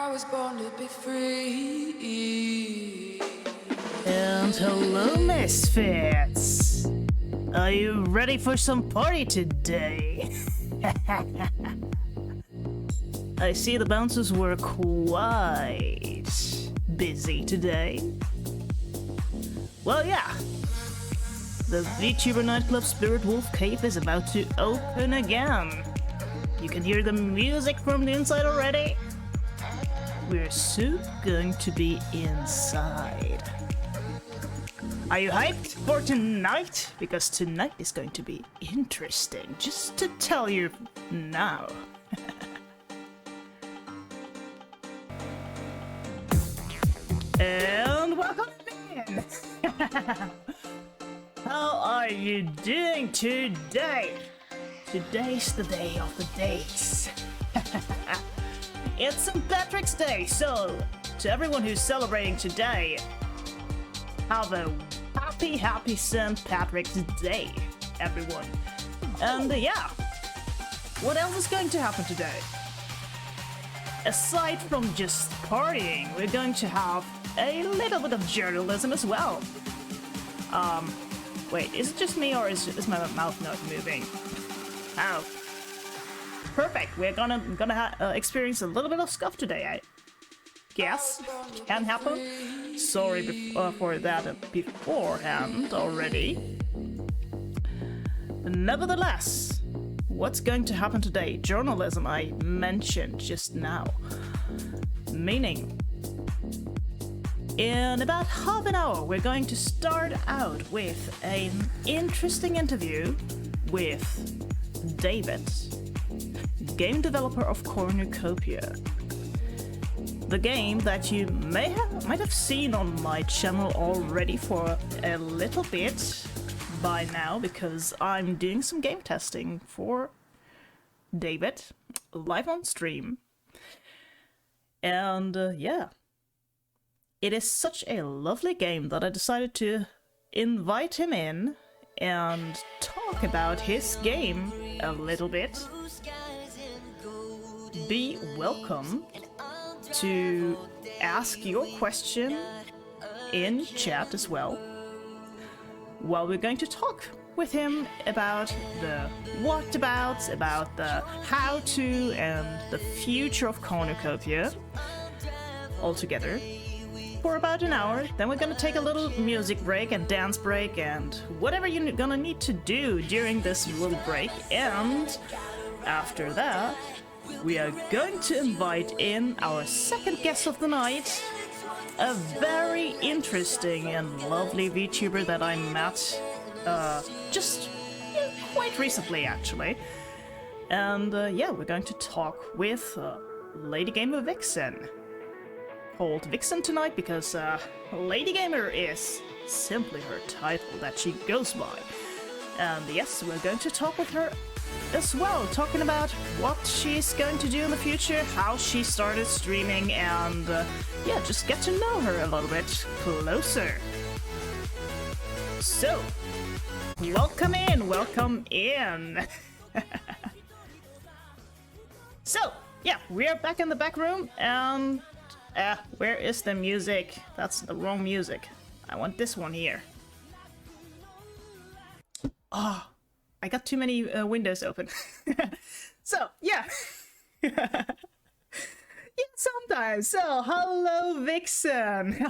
I was born to be free. And hello, misfits! Are you ready for some party today? I see the bouncers were quite busy today. Well, yeah. The Vtuber Nightclub Spirit Wolf Cave is about to open again. You can hear the music from the inside already. We're soon going to be inside. Are you hyped for tonight? Because tonight is going to be interesting, just to tell you now. And welcome in! How are you doing today? Today's the day of the days. It's St. Patrick's Day, so to everyone who's celebrating today, have a happy St. Patrick's Day, everyone. And yeah, what else is going to happen today? Aside from just partying, we're going to have a little bit of journalism as well. Wait, is it just me or is my mouth not moving? Oh. Perfect, we're gonna experience a little bit of scuff today, I guess. Can happen. Sorry for that beforehand already. Nevertheless, what's going to happen today? Journalism I mentioned just now. Meaning, in about half an hour, we're going to start out with an interesting interview with David, game developer of Cornucopia. The game that you might have seen on my channel already for a little bit by now, because I'm doing some game testing for David live on stream. And yeah, it is such a lovely game that I decided to invite him in and talk about his game a little bit. Be welcome to ask your question in chat as well, while we're going to talk with him about the whatabouts, about the how-to and the future of Cornucopia all together for about an hour. Then we're gonna take a little music break and dance break and whatever you're gonna need to do during this little break. And after that, we are going to invite in our second guest of the night, a very interesting and lovely VTuber that I met just quite recently, actually. And yeah, we're going to talk with Lady Gamer Vixen. Called Vixen tonight because Lady Gamer is simply her title that she goes by. And yes, we're going to talk with her as well, talking about what she's going to do in the future, how she started streaming, and yeah, just get to know her a little bit closer. So, welcome in! So, yeah, we're back in the back room, and where is the music? That's the wrong music. I want this one here. Ah. I got too many windows open. So, yeah. Yeah, sometimes. So, hello, Vixen.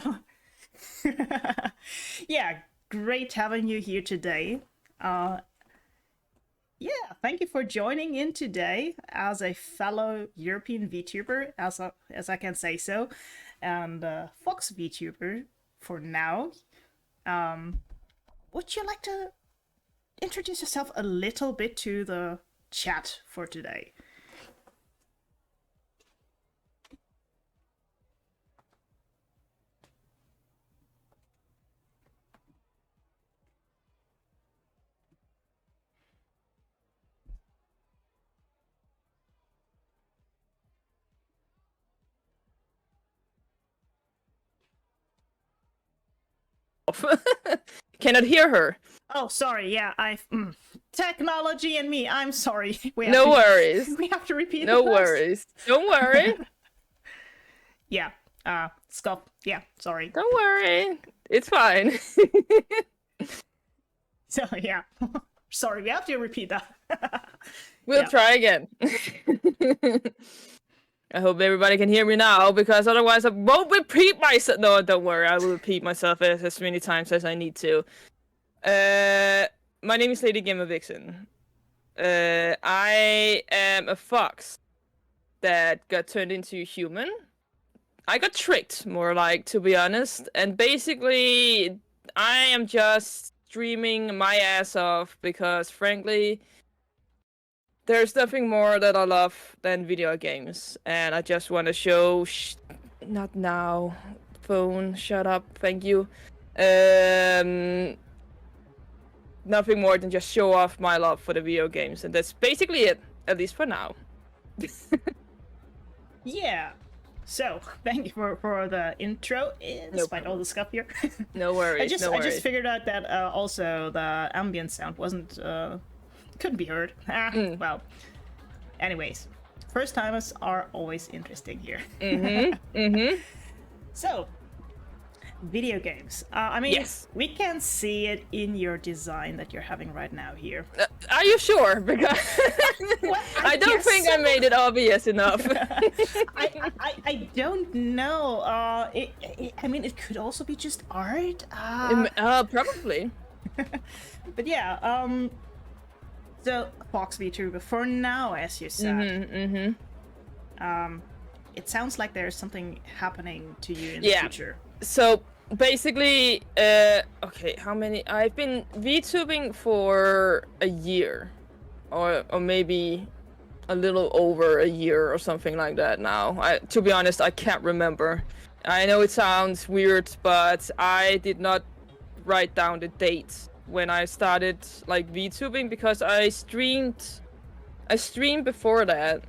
Yeah, great having you here today. Yeah, thank you for joining in today as a fellow European VTuber, as I can say so, and Fox VTuber for now. Would you like to introduce yourself a little bit to the chat for today? Cannot hear her. Oh, sorry. Yeah, technology and me. I'm sorry. No worries. We have to repeat. No worries. Don't worry. yeah. Scuff. Yeah, sorry. Don't worry. It's fine. So, yeah. Sorry, we have to repeat that. We'll Yeah. try again. I hope everybody can hear me now, because otherwise I won't repeat myself. No, don't worry. I will repeat myself as many times as I need to. My name is Lady Gamer Vixen. I am a fox that got turned into a human. I got tricked, more like, to be honest. And basically, I am just streaming my ass off because, frankly, there's nothing more that I love than video games. And I just want to show... Not now. Phone, shut up, thank you. Nothing more than just show off my love for the video games. And that's basically it, at least for now. Yeah. So, thank you for the intro, despite all the stuff here. No worries, I just no worries. figured out that also the ambient sound couldn't be heard. Well, anyways, first timers are always interesting here. So, video games. I mean, Yes. we can see it in your design that you're having right now here. Are you sure? Because Well, I don't guess think I so. made it obvious enough. I don't know. I mean, it could also be just art. Probably. But yeah, so Fox Vtuber for now, as you said. It sounds like there's something happening to you in the future. So basically, okay, how many? I've been VTubing for a year, or maybe a little over a year or something like that now. To be honest, I can't remember. I know it sounds weird, but I did not write down the date when I started like VTubing, because I streamed before that.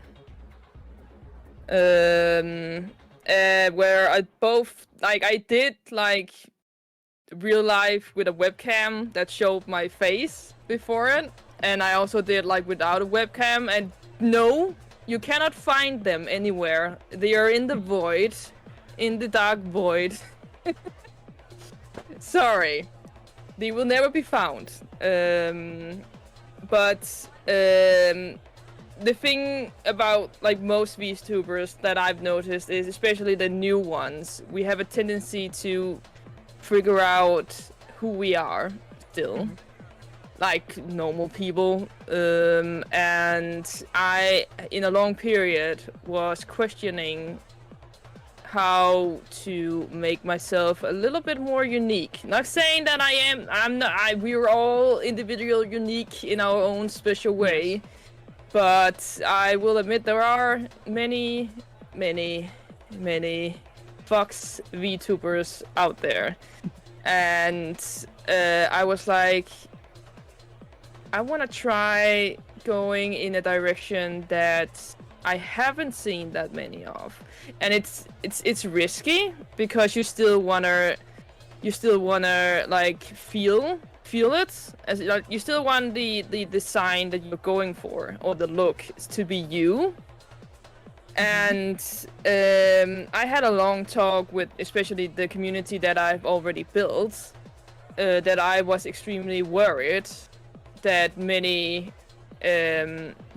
Where I did like real life with a webcam that showed my face before it, and I also did like without a webcam, and no, you cannot find them anywhere. They are in the void, in the dark void. Sorry, they will never be found. The thing about like most VTubers that I've noticed is, especially the new ones, we have a tendency to figure out who we are still, like normal people. And I, in a long period, was questioning how to make myself a little bit more unique. Not saying that I'm not. We're all individual, unique in our own special way. But I will admit there are many Fox VTubers out there. And I was like, I want to try going in a direction that I haven't seen that many of. And it's risky, because you still wanna like feel it, as like you still want the design that you're going for, or the look, to be you. And I had a long talk with especially the community that I've already built, that I was extremely worried that many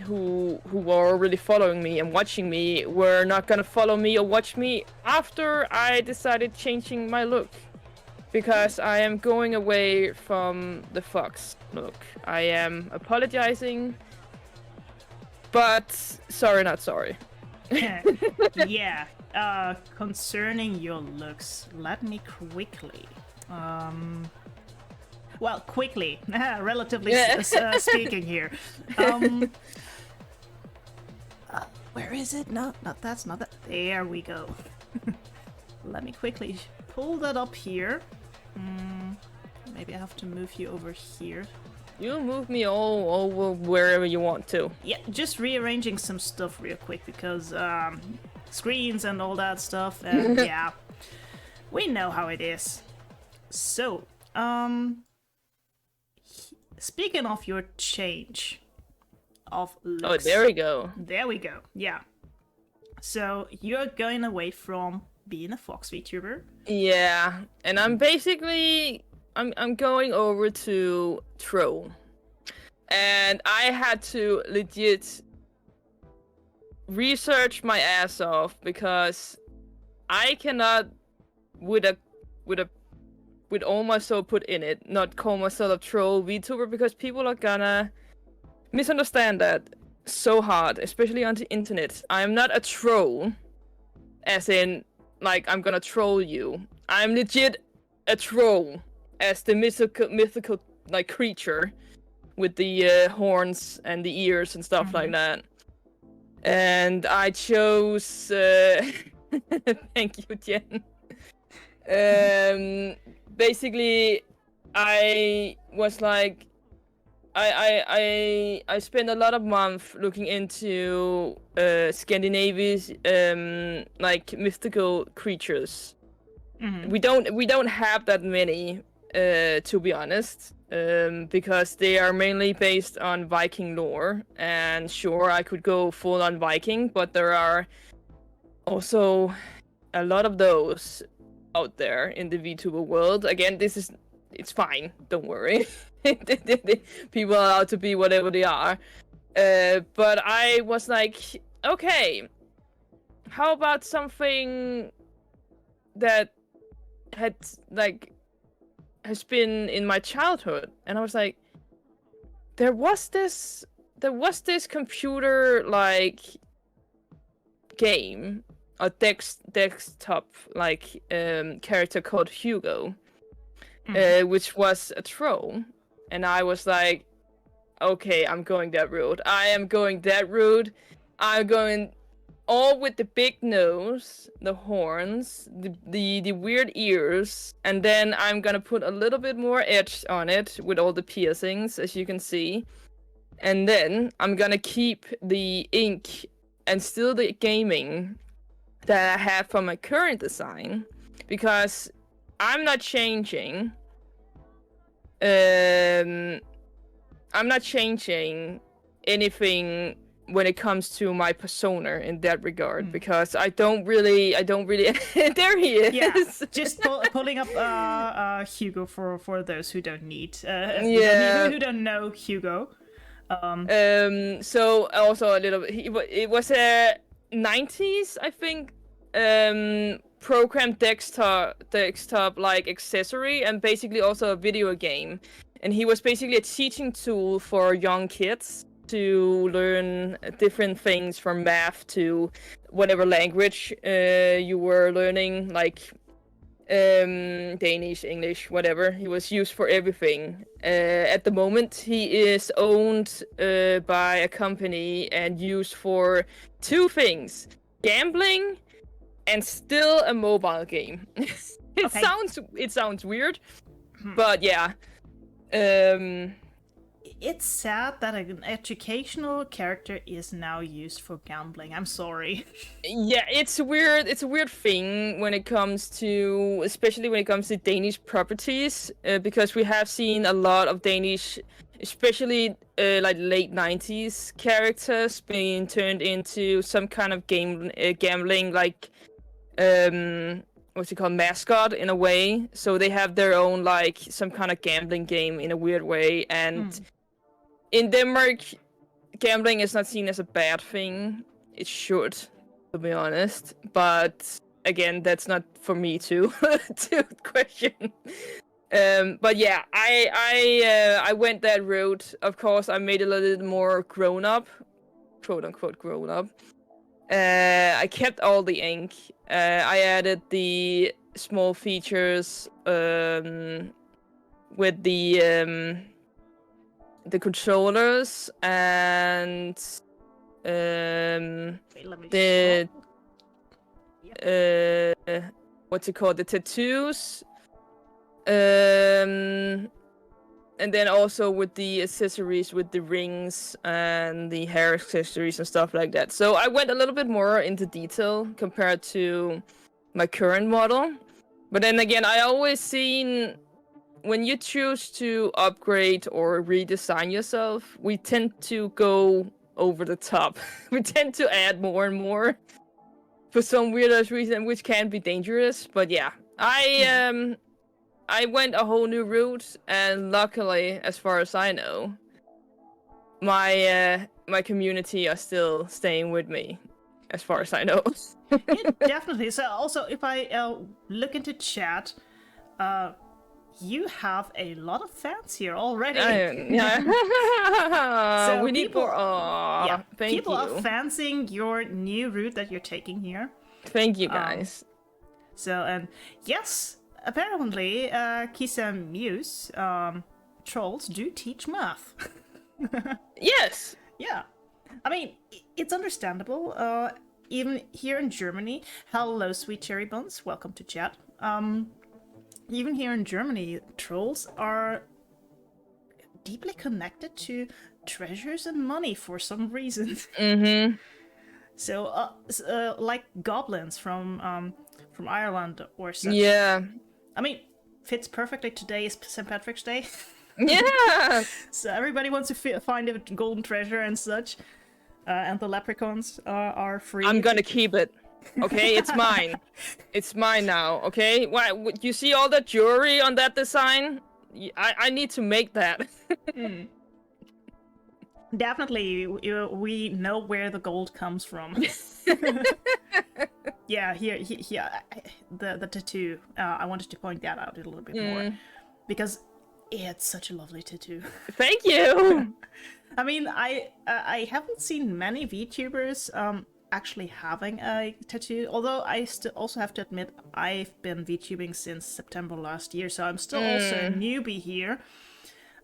who were already following me and watching me were not gonna follow me or watch me after I decided changing my look. Because I am going away from the Fox look. I am apologizing, but sorry, not sorry. Yeah. Concerning your looks, let me quickly. Well, quickly, relatively speaking here. Where is it? No, that's not that. There we go. Let me quickly pull that up here. Maybe I have to move you over here. You move me all over wherever you want to. Yeah, just rearranging some stuff real quick, because screens and all that stuff, and yeah, we know how it is. So, speaking of your change of looks. Oh, there we go. There we go, yeah. So, you're going away from being a Fox VTuber. Yeah, and I'm basically I'm going over to Troll, and I had to legit research my ass off because I cannot with all my soul put in it not call myself a troll VTuber because people are gonna misunderstand that so hard, especially on the internet. I'm not a troll, as in like I'm gonna troll you. I'm legit a troll, as the mythical like creature with the horns and the ears and stuff like that. And I chose. Thank you, Jen. Basically, I was like, I spent a lot of months looking into Scandinavian like mythical creatures. We don't have that many, to be honest, because they are mainly based on Viking lore. And sure, I could go full on Viking, but there are also a lot of those out there in the VTuber world. Again, it's fine. Don't worry. People are allowed to be whatever they are. But I was like, okay, how about something that has been in my childhood? And I was like, there was this computer like game, a desktop like character called Hugo, which was a troll. And I was like, okay, I'm going that route. I'm going all with the big nose, the horns, the weird ears, and then I'm gonna put a little bit more edge on it with all the piercings, as you can see. And then I'm gonna keep the ink and still the gaming that I have from my current design, because I'm not changing. I'm not changing anything when it comes to my persona in that regard, because I don't really there he is. Yeah, just pulling up Hugo for those who don't need who don't know Hugo. So also a little bit, it was a 90s, I think, program desktop like accessory, and basically also a video game. And he was basically a teaching tool for young kids to learn different things, from math to whatever language you were learning, like Danish, English, whatever. He was used for everything. At the moment, he is owned by a company and used for two things: gambling and still a mobile game. It sounds weird, but yeah. It's sad that an educational character is now used for gambling. I'm sorry. Yeah, it's weird. It's a weird thing when it comes to, especially when it comes to Danish properties, because we have seen a lot of Danish, especially like late 90s characters being turned into some kind of gambling, like what's it called, mascot in a way. So they have their own like some kind of gambling game in a weird way. And in Denmark, gambling is not seen as a bad thing. It should, to be honest. But again, that's not for me to question. But yeah, I went that route. Of course, I made it a little more grown up, quote unquote grown up. I kept all the ink. I added the small features with the controllers and what's it called, the tattoos, and then also with the accessories, with the rings and the hair accessories and stuff like that. So I went a little bit more into detail compared to my current model. But then again, I always seen, when you choose to upgrade or redesign yourself, we tend to go over the top. We tend to add more and more. for some weird reason, which can be dangerous. But yeah, I went a whole new route, and luckily, as far as I know, my community are still staying with me, as far as I know. Yeah, definitely. So also, if I look into chat, you have a lot of fans here already. Yeah. So we need more. Yeah, thank people you. are fancying your new route that you're taking here. Thank you, guys. So, yes, apparently, Kisa Muse, trolls do teach math. Yes. Yeah. I mean, it's understandable. Even here in Germany, hello, sweet cherry buns, welcome to chat. Even here in Germany, trolls are deeply connected to treasures and money for some reason. Mm-hmm. So, like goblins from Ireland or such. Yeah. I mean, fits perfectly. Today is St. Patrick's Day. Yeah. So everybody wants to find a golden treasure and such. And the leprechauns are free. I'm gonna keep it. Okay, it's mine. It's mine now. Okay. Why? You see all that jewelry on that design? I need to make that. Definitely, we know where the gold comes from. Yeah, here, the tattoo. I wanted to point that out a little bit more because it's such a lovely tattoo. Thank you. I mean, I haven't seen many VTubers actually having a tattoo. Although I also have to admit I've been VTubing since September last year, so I'm still also a newbie here.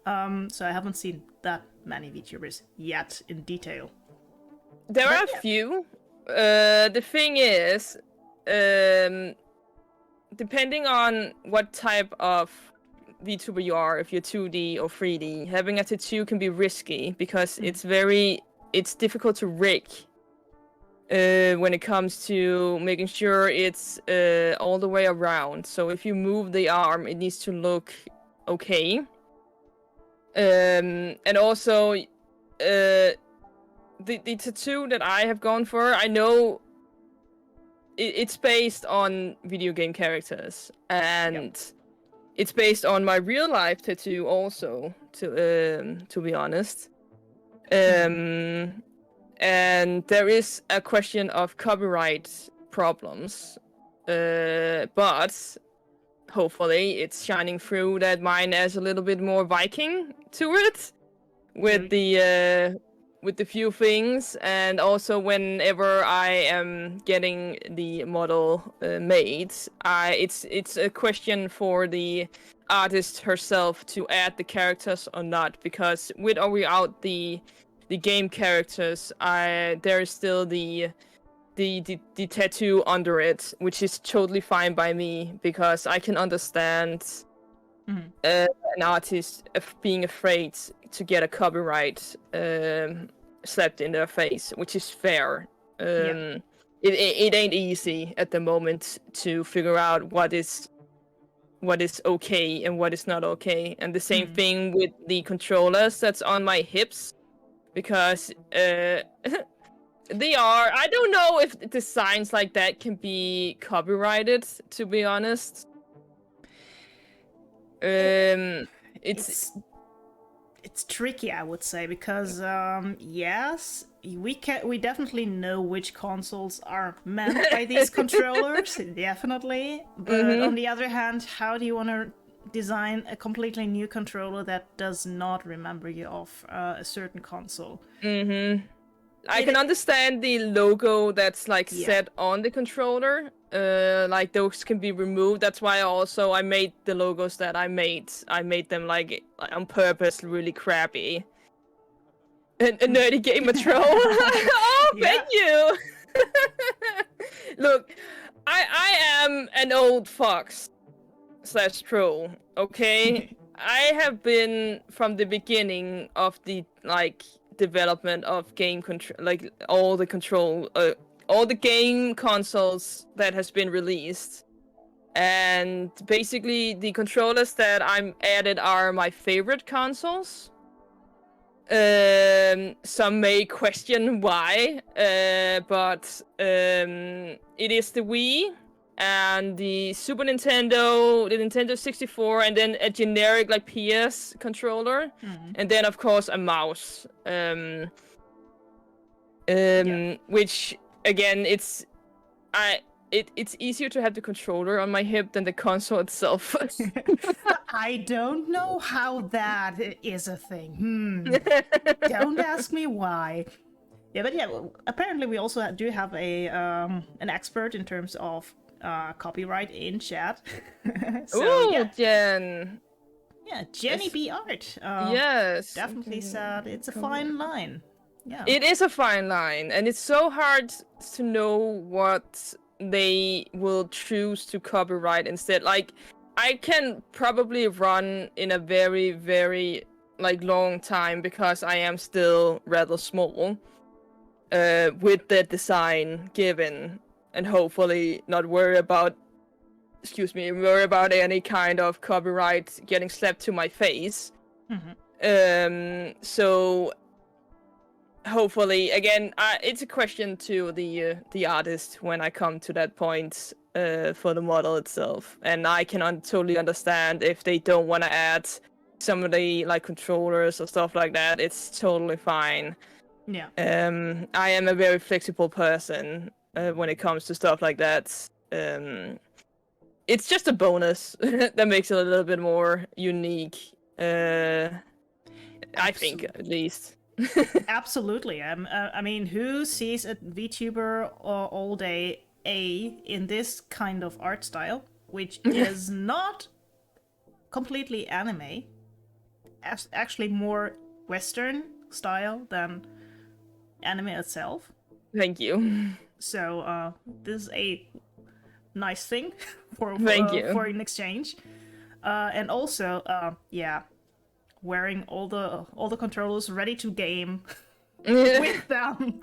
So I haven't seen that many VTubers yet in detail. There are a few. The thing is, depending on what type of VTuber you are, if you're 2D or 3D, having a tattoo can be risky because it's difficult to rig when it comes to making sure it's all the way around. So if you move the arm, it needs to look okay. And also, the tattoo that I have gone for, I know it's based on video game characters, and it's based on my real life tattoo also, to be honest. And there is a question of copyright problems, but hopefully it's shining through that mine has a little bit more Viking to it with the few things. And also whenever I am getting the model made, it's a question for the artist herself to add the characters or not, because with or without the game characters, there is still the tattoo under it, which is totally fine by me, because I can understand an artist being afraid to get a copyright slapped in their face, which is fair. It ain't easy at the moment to figure out what is okay and what is not okay. And the same thing with the controllers that's on my hips, because I don't know if designs like that can be copyrighted, to be honest. It's tricky, I would say, because yes, we definitely know which consoles are meant by these controllers, definitely. But on the other hand, how do you want to design a completely new controller that does not remember you of a certain console? I can understand the logo that's set on the controller. Like those can be removed. That's why I made the logos that I made. I made them like on purpose, really crappy. A nerdy gamer troll. Oh, thank you. Look, I am an old fox / troll. Okay, I have been from the beginning of the development of game control, like all the game consoles that has been released. And basically the controllers that I'm added are my favorite consoles. Some may question why, but it is the Wii and the Super Nintendo, the Nintendo 64, and then a generic like PS controller, and then of course a mouse. Which again, it's easier to have the controller on my hip than the console itself. I don't know how that is a thing. Don't ask me why. Yeah, but yeah, apparently we also do have a an expert in terms of copyright in chat. So, ooh, yeah. Jen. Yeah, Jenny B. Art. Yes. Definitely said it's a fine line. Yeah. It is a fine line, and it's so hard to know what they will choose to copyright instead. Like, I can probably run in a very, very like long time because I am still rather small with the design given, and hopefully not worry about any kind of copyright getting slapped to my face. So hopefully, again, it's a question to the artist when I come to that point for the model itself, and I can totally understand if they don't want to add some of the like controllers or stuff like that. It's totally fine. Yeah. I am a very flexible person when it comes to stuff like that. It's just a bonus that makes it a little bit more unique. I think, at least. Absolutely. I mean, who sees a VTuber all day in this kind of art style, which is not completely anime, actually more Western style than anime itself. Thank you. So this is a nice thing for an exchange, and also wearing all the controllers ready to game with them.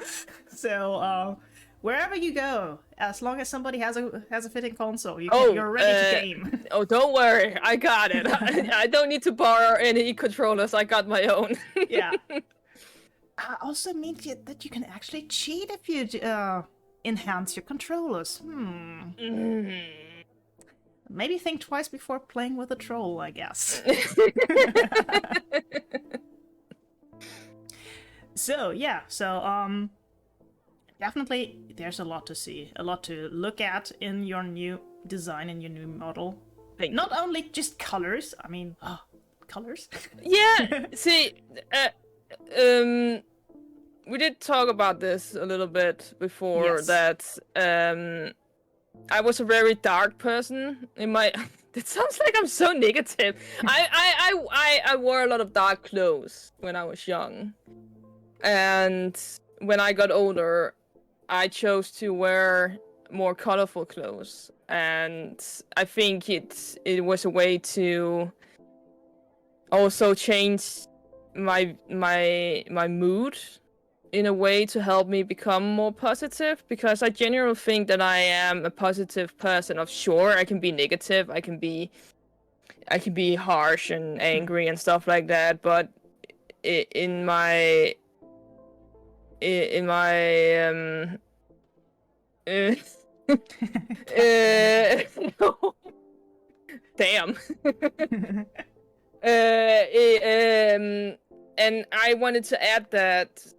So wherever you go, as long as somebody has a fitting console, you're ready to game. Oh, don't worry, I got it. I don't need to borrow any controllers. I got my own. Yeah. Also means that you can actually cheat if you enhance your controllers. Maybe think twice before playing with a troll, I guess. So definitely there's a lot to see, a lot to look at in your new design and your new model. Not only just colors, I mean, colors. Yeah, see, we did talk about this a little bit before. Yes. That I was a very dark person in my. It sounds like I'm so negative. I wore a lot of dark clothes when I was young, and when I got older, I chose to wear more colorful clothes, and I think it was a way to also change my mood in a way to help me become more positive, because I genuinely think that I am a positive person. Sure, I can be negative, I can be harsh and angry and stuff like that, but in my damn. And I wanted to add that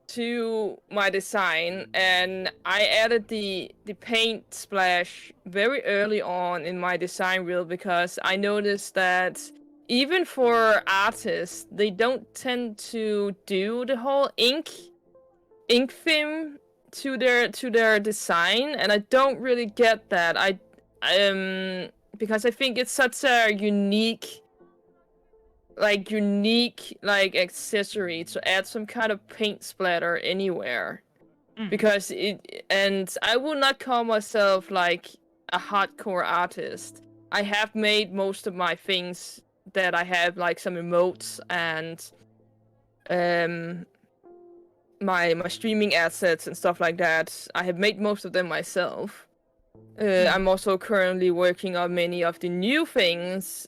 to my design, and I added the paint splash very early on in my design reel, because I noticed that even for artists, they don't tend to do the whole ink theme to their design, and I don't really get that. Because I think it's such a unique accessory to add some kind of paint splatter anywhere. Because and I will not call myself like a hardcore artist. I have made most of my things that I have, like some emotes and my streaming assets and stuff like that. I have made most of them myself. I'm also currently working on many of the new things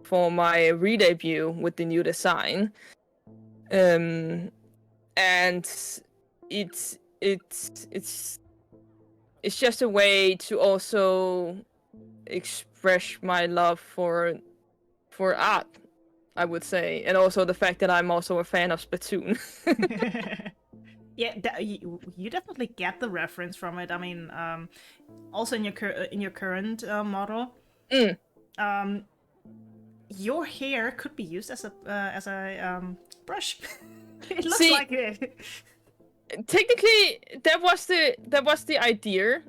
for my re-debut with the new design. And it's it's just a way to also express my love for art, I would say, and also the fact that I'm also a fan of Splatoon. Yeah, you definitely get the reference from it. I mean, also in your current model, your hair could be used as a brush. It looks like it. Technically, that was the idea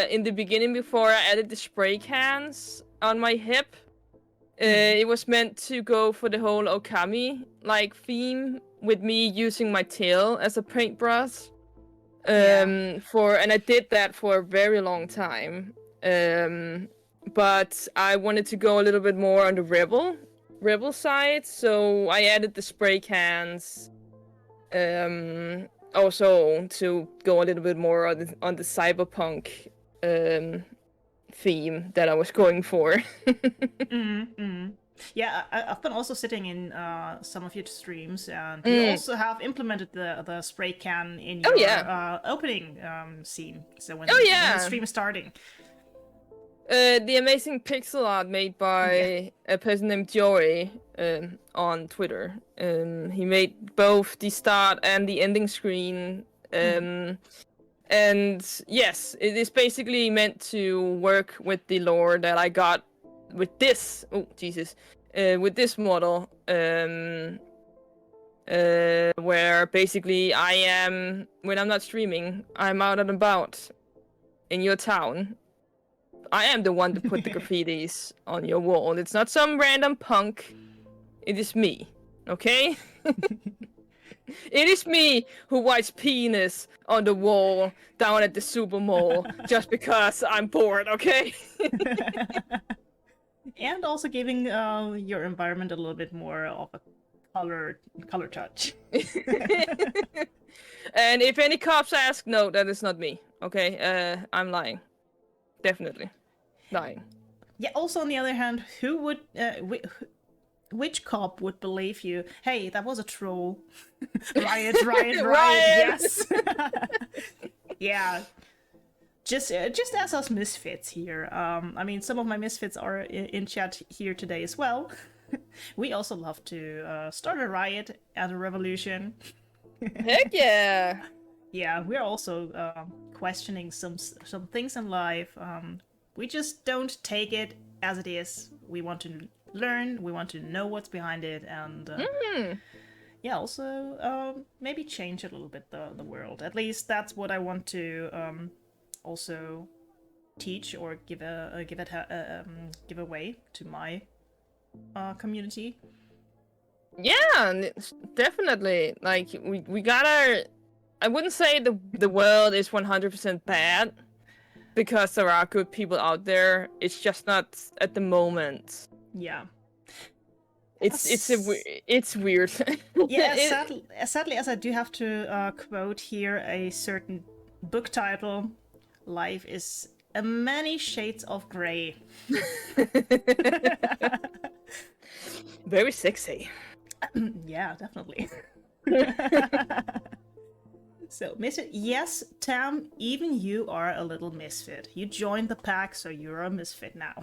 in the beginning before I added the spray cans on my hip. It was meant to go for the whole Okami like theme with me using my tail as a paintbrush. And I did that for a very long time. But I wanted to go a little bit more on the rebel side, so I added the spray cans. Also to go a little bit more on the cyberpunk theme that I was going for. Yeah, I've been also sitting in some of your streams, and you also have implemented the spray can in your opening scene. So when the stream is starting. The amazing pixel art made by a person named Joey on Twitter. He made both the start and the ending screen. And yes, it is basically meant to work with the lore that I got with this. Oh, Jesus. With this model. Where basically I am, when I'm not streaming, I'm out and about in your town. I am the one to put the graffitis on your wall. It's not some random punk. It is me. Okay? It is me who writes penis on the wall down at the super mall just because I'm bored, okay? And also giving your environment a little bit more of a color touch. And if any cops ask, no, that is not me. Okay? I'm lying. Definitely. Lying. Yeah, also on the other hand, who would which cop would believe you? Hey, that was a troll. Riot, yes. Yeah. Just as us misfits here. I mean, some of my misfits are in chat here today as well. We also love to start a riot and a revolution. Heck yeah! Yeah, we're also questioning some things in life. We just don't take it as it is. We want to learn. We want to know what's behind it, and yeah, also maybe change a little bit the world. At least that's what I want to also teach or give away to my community. Yeah, definitely. Like we gotta. I wouldn't say the world is 100% bad, because there are good people out there. It's just not at the moment. Yeah. It's weird. Yeah, sadly, as I do have to quote here a certain book title, life is a many shades of grey. Very sexy. Yeah, definitely. So, yes, Tam, even you are a little misfit. You joined the pack, so you're a misfit now.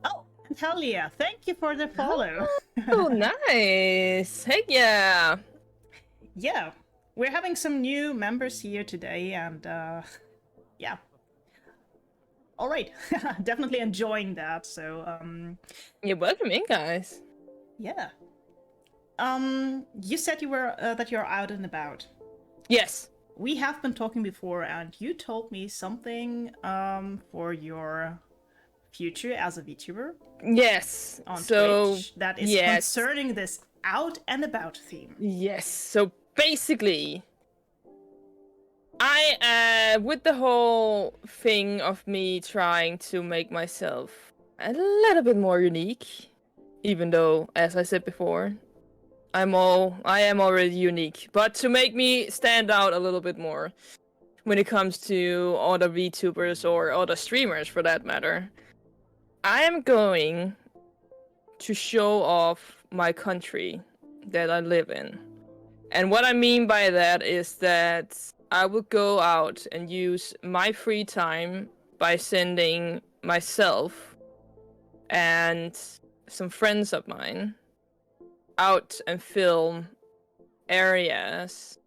Oh, hell yeah. Thank you for the follow. Oh, nice. Heck yeah. Yeah, we're having some new members here today, and yeah. All right. Definitely enjoying that, so You're welcome in, guys. Yeah. You said you were that you're out and about. Yes. We have been talking before, and you told me something for your future as a VTuber. Yes. On Twitch that is concerning this out and about theme. Yes. So basically, I with the whole thing of me trying to make myself a little bit more unique, even though, as I said before, I am already unique, but to make me stand out a little bit more when it comes to other VTubers or other streamers for that matter, I am going to show off my country that I live in. And what I mean by that is that I will go out and use my free time by sending myself and some friends of mine out and film areas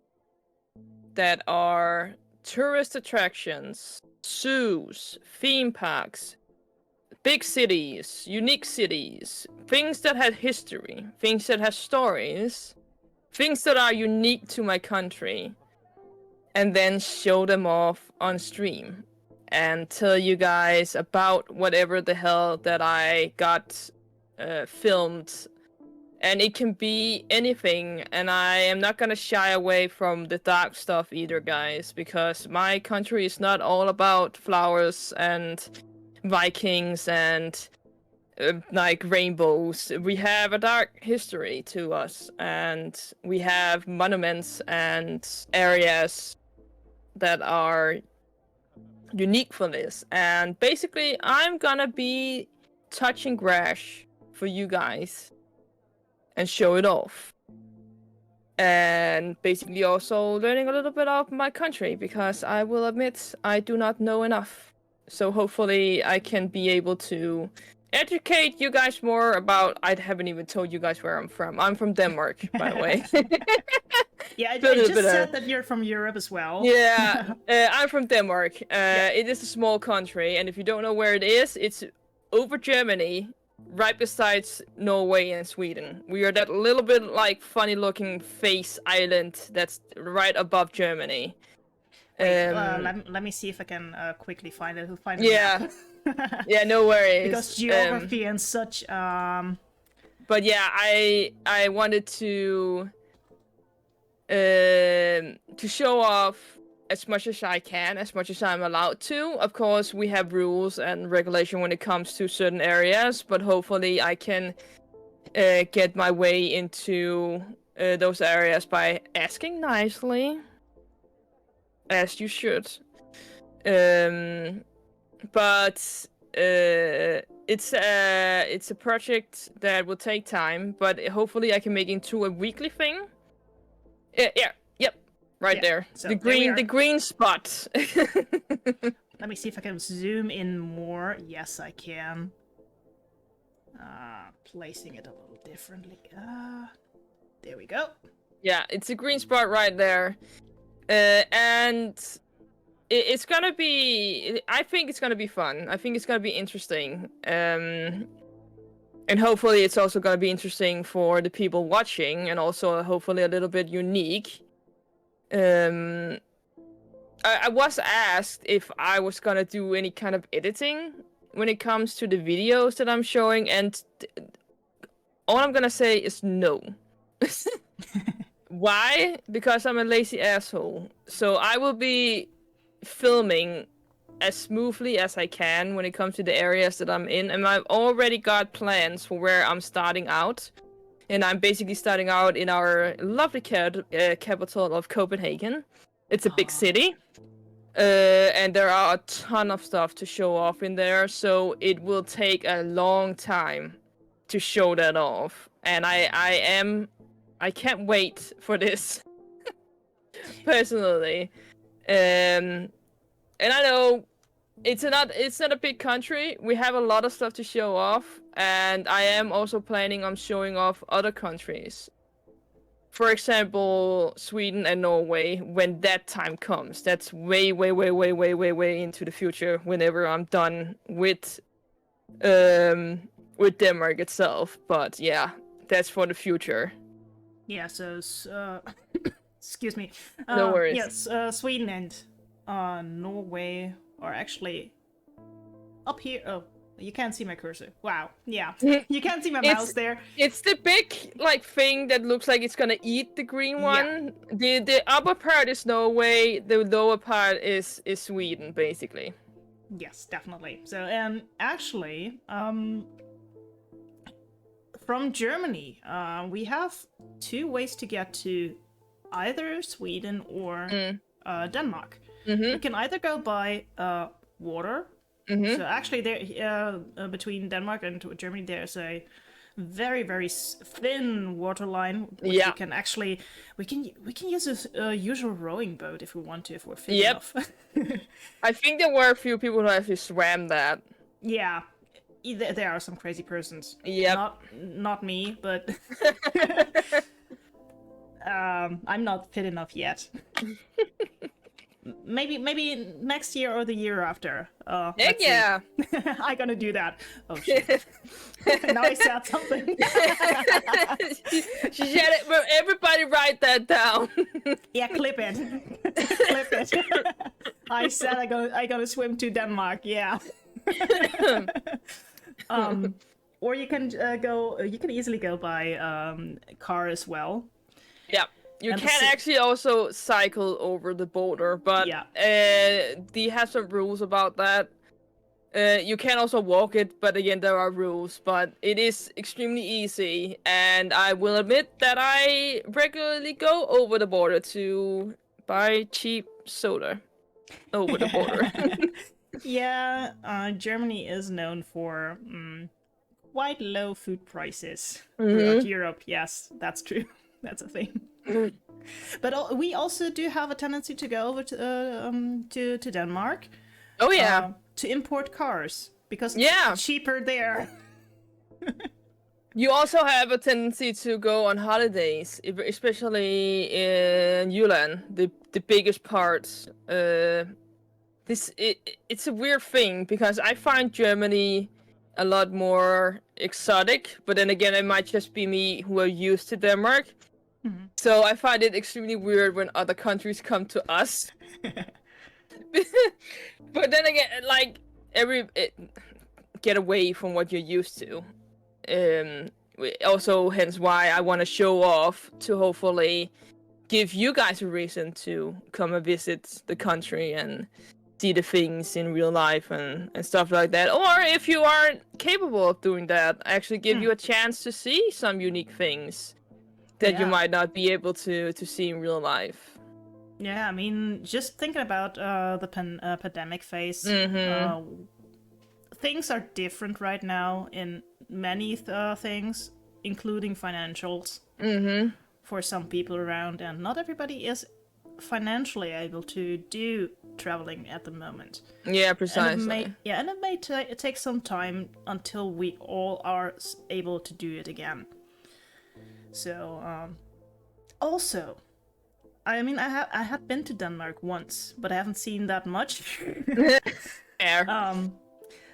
that are tourist attractions, zoos, theme parks, big cities, unique cities, things that have history, things that have stories, things that are unique to my country, and then show them off on stream and tell you guys about whatever the hell that I got filmed. And it can be anything, and I am not gonna shy away from the dark stuff either, guys, because my country is not all about flowers and Vikings and like rainbows. We have a dark history to us, and we have monuments and areas that are unique for this. And basically, I'm gonna be touching grass for you guys and show it off. And basically also learning a little bit of my country, because I will admit I do not know enough. So hopefully I can be able to educate you guys more about... I haven't even told you guys where I'm from. I'm from Denmark, by the way. Yeah, I just said that you're from Europe as well. Yeah, I'm from Denmark. It is a small country, and if you don't know where it is, it's over Germany, right besides Norway and Sweden. We are that little bit like funny-looking face island that's right above Germany. Wait, let me see if I can quickly find it. Yeah, yeah, no worries. Because geography and such. But yeah, I wanted to show off as much as I can, as much as I'm allowed to. Of course, we have rules and regulation when it comes to certain areas, but hopefully I can get my way into those areas by asking nicely, as you should. But it's a project that will take time, but hopefully I can make it into a weekly thing. Right there. So the green spot. Let me see if I can zoom in more. Yes, I can. Placing it a little differently. There we go. Yeah, it's a green spot right there. And it's gonna be... I think it's gonna be fun. I think it's gonna be interesting. And hopefully it's also gonna be interesting for the people watching, and also hopefully a little bit unique. I was asked if I was gonna do any kind of editing when it comes to the videos that I'm showing, and all I'm gonna say is no. Why? Because I'm a lazy asshole. So I will be filming as smoothly as I can when it comes to the areas that I'm in, and I've already got plans for where I'm starting out. And I'm basically starting out in our lovely capital of Copenhagen. It's a big city. And there are a ton of stuff to show off in there. So it will take a long time to show that off. And I can't wait for this. Personally. And I know it's not a big country. We have a lot of stuff to show off, and I am also planning on showing off other countries. For example, Sweden and Norway, when that time comes. That's way into the future, whenever I'm done with Denmark itself. But yeah, that's for the future. Yeah, so excuse me. No worries. Yes, Sweden and Norway are actually up here. Oh, you can't see my cursor. Wow. Yeah, you can't see my mouse there. It's the big thing that looks like it's gonna eat the green one. Yeah. The upper part is Norway. The lower part is Sweden, basically. Yes, definitely. So, actually, from Germany, we have two ways to get to either Sweden or Denmark. Mm-hmm. You can either go by water. Mm-hmm. So actually, there between Denmark and Germany, there's a very very thin waterline, which Yeah. we can actually we can use a usual rowing boat if we want to, if we're fit Yep. enough. I think there were a few people who actually swam that. Yeah, there are some crazy persons. Yep. Not me, but I'm not fit enough yet. Maybe next year or the year after. Heck Let's see. yeah. I'm gonna do that. Oh shit. Now I said something. She said it. Well, everybody write that down. Yeah, clip it. Clip it. I said I gonna swim to Denmark. Yeah. Or you can go. You can easily go by car as well. Yeah. You And can actually also cycle over the border, but Yeah. they have some rules about that. You can also walk it, but again, there are rules. But it is extremely easy, and I will admit that I regularly go over the border to buy cheap soda over the border. Yeah, Germany is known for quite low food prices throughout Europe. Yes, that's true. That's a thing. But we also do have a tendency to go over to Denmark. Oh yeah. To import cars because Yeah. it's cheaper there. You also have a tendency to go on holidays, especially in Jylland, the biggest parts. It's a weird thing because I find Germany a lot more exotic, but then again, it might just be me who are used to Denmark. So I find it extremely weird when other countries come to us. But then again, like get away from what you're used to. Also, hence why I want to show off to hopefully give you guys a reason to come and visit the country and see the things in real life and stuff like that. Or if you aren't capable of doing that, actually give you a chance to see some unique things that you might not be able to see in real life. Yeah, I mean, just thinking about the pandemic phase, things are different right now in many things, including financials, for some people around, and not everybody is financially able to do traveling at the moment. Yeah, precisely. And it may take some time until we all are able to do it again. So, also, I mean, I had been to Denmark once, but I haven't seen that much. Fair.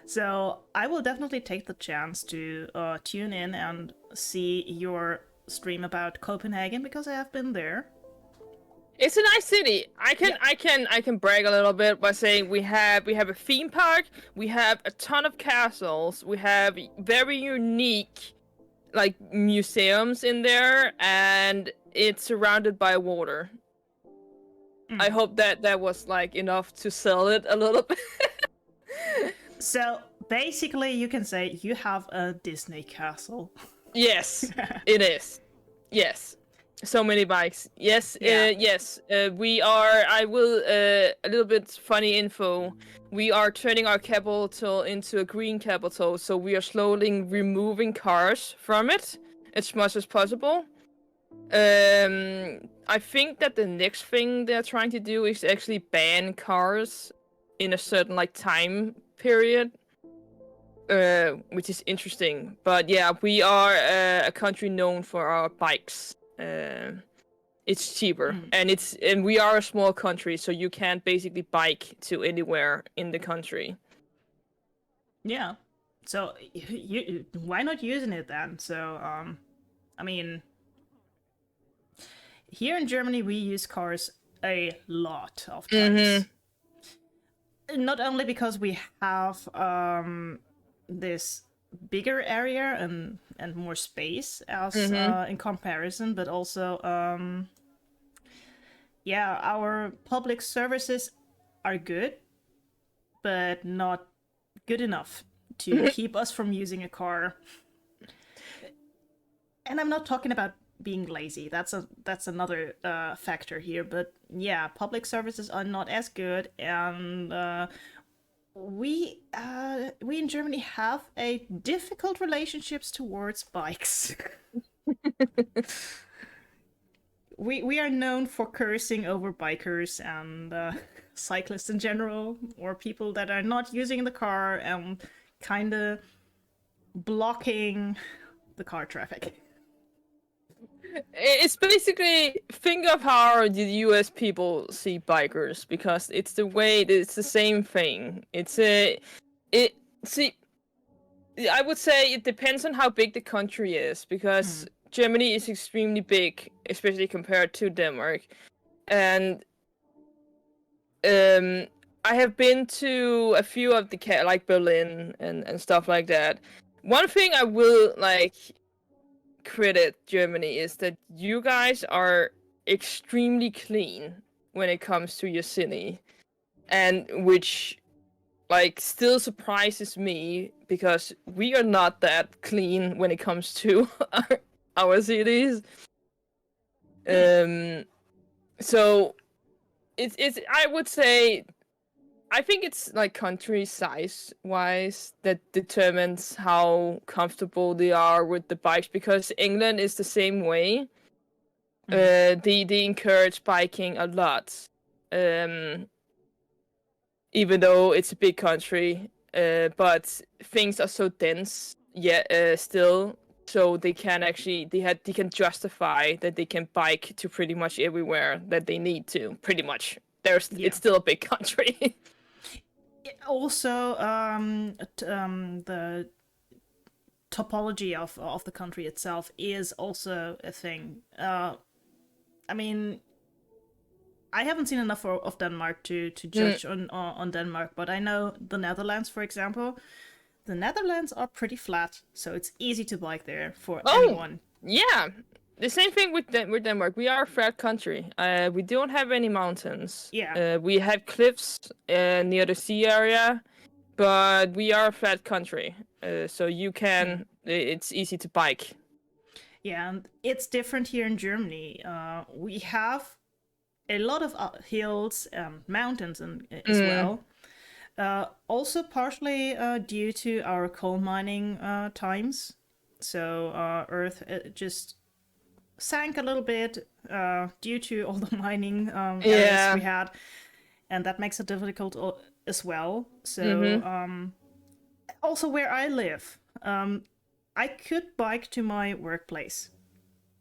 So I will definitely take the chance to tune in and see your stream about Copenhagen because I have been there. It's a nice city. I can brag a little bit by saying we have a theme park, we have a ton of castles, we have very unique like museums in there, and it's surrounded by water. I hope that was like enough to sell it a little bit. So basically, you can say you have a Disney castle. Yes, it is. Yes. So many bikes. Yes, yes. We are. I will. A little bit funny info. We are turning our capital into a green capital, so we are slowly removing cars from it as much as possible. I think that the next thing they're trying to do is actually ban cars in a certain like time period, which is interesting. But yeah, we are a country known for our bikes. It's cheaper, and we are a small country, so you can't basically bike to anywhere in the country. Yeah. So why not using it then? So I mean, here in Germany we use cars a lot of times. Not only because we have this bigger area and more space as in comparison, but also our public services are good, but not good enough to keep us from using a car. And I'm not talking about being lazy. That's another factor here. But yeah, public services are not as good, and we in Germany have a difficult relationships towards bikes. We are known for cursing over bikers and cyclists in general, or people that are not using the car and kind of blocking the car traffic. It's basically think of how the US people see bikers because it's the way it's the same thing. It see I would say it depends on how big the country is because Germany is extremely big, especially compared to Denmark. And I have been to a few of the like Berlin and stuff like that. One thing I will like credit Germany is that you guys are extremely clean when it comes to your city, and which like still surprises me because we are not that clean when it comes to our cities. So it's I would say I think it's like country size wise that determines how comfortable they are with the bikes because England is the same way. They encourage biking a lot. Even though it's a big country, but things are so dense still, so they can actually they can justify that they can bike to pretty much everywhere that they need to. Pretty much, it's still a big country. Also, the topology of the country itself is also a thing. I mean, I haven't seen enough of Denmark to judge on Denmark, but I know the Netherlands, for example. The Netherlands are pretty flat, so it's easy to bike there for anyone. Yeah, the same thing with Denmark. We are a flat country. We don't have any mountains. Yeah. We have cliffs near the sea area, but we are a flat country. So you can. It's easy to bike. Yeah, and it's different here in Germany. We have a lot of hills and mountains as well. Also partially due to our coal mining times. So Earth just sank a little bit due to all the mining areas we had. And that makes it difficult as well. So also where I live, I could bike to my workplace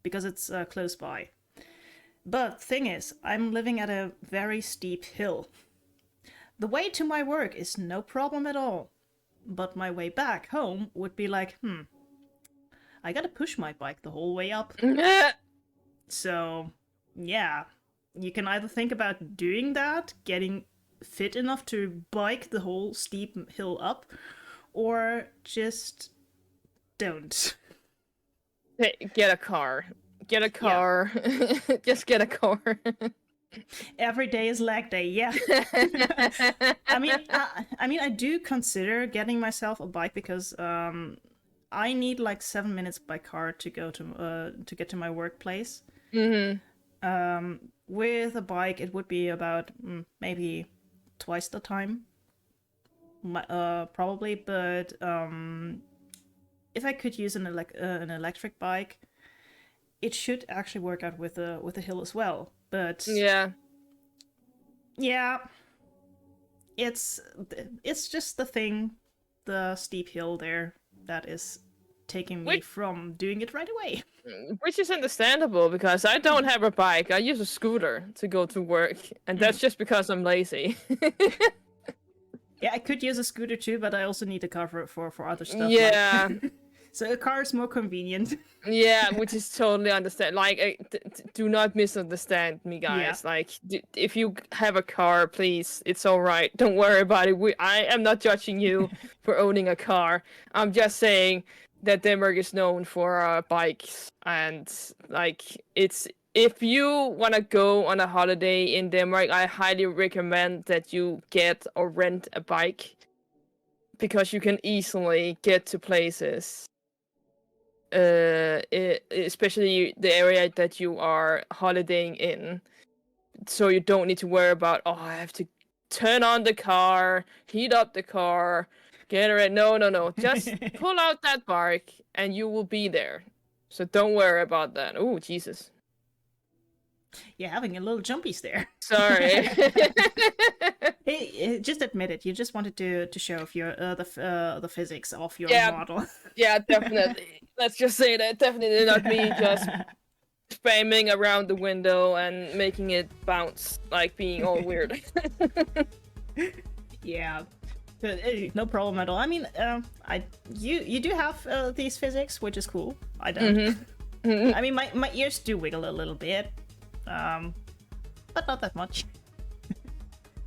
because it's close by. But thing is, I'm living at a very steep hill. The way to my work is no problem at all. But my way back home would be like, I gotta push my bike the whole way up. So, yeah. You can either think about doing that, getting fit enough to bike the whole steep hill up, or just don't. Get a car. Get a car. Yeah. Just get a car. Every day is leg day. Yeah. I mean, I do consider getting myself a bike because I need like 7 minutes by car to go to get to my workplace. With a bike, it would be about maybe twice the time, probably. But if I could use an electric bike, it should actually work out with a hill as well. But yeah, it's just the thing, the steep hill there that is taking me from doing it right away. Which is understandable because I don't have a bike. I use a scooter to go to work, and that's just because I'm lazy. Yeah, I could use a scooter too, but I also need a car for other stuff. Yeah. So a car is more convenient. Yeah, which is totally understand. Like, do not misunderstand me, guys. Yeah. Like, if you have a car, please, it's all right. Don't worry about it. I am not judging you for owning a car. I'm just saying that Denmark is known for bikes, and like, if you want to go on a holiday in Denmark, I highly recommend that you get or rent a bike because you can easily get to places. Especially the area that you are holidaying in, so you don't need to worry about I have to turn on the car, heat up the car, get it ready. No. Just pull out that bark and you will be there. So don't worry about that. Oh, Jesus. You're having a little jumpies there. Sorry. Hey, just admit it. You just wanted to show off your the physics of your model. Yeah, definitely. Let's just say that definitely not me just spamming around the window and making it bounce, like being all weird. Yeah, no problem at all. I mean, you do have these physics, which is cool. I don't. I mean, my ears do wiggle a little bit, but not that much.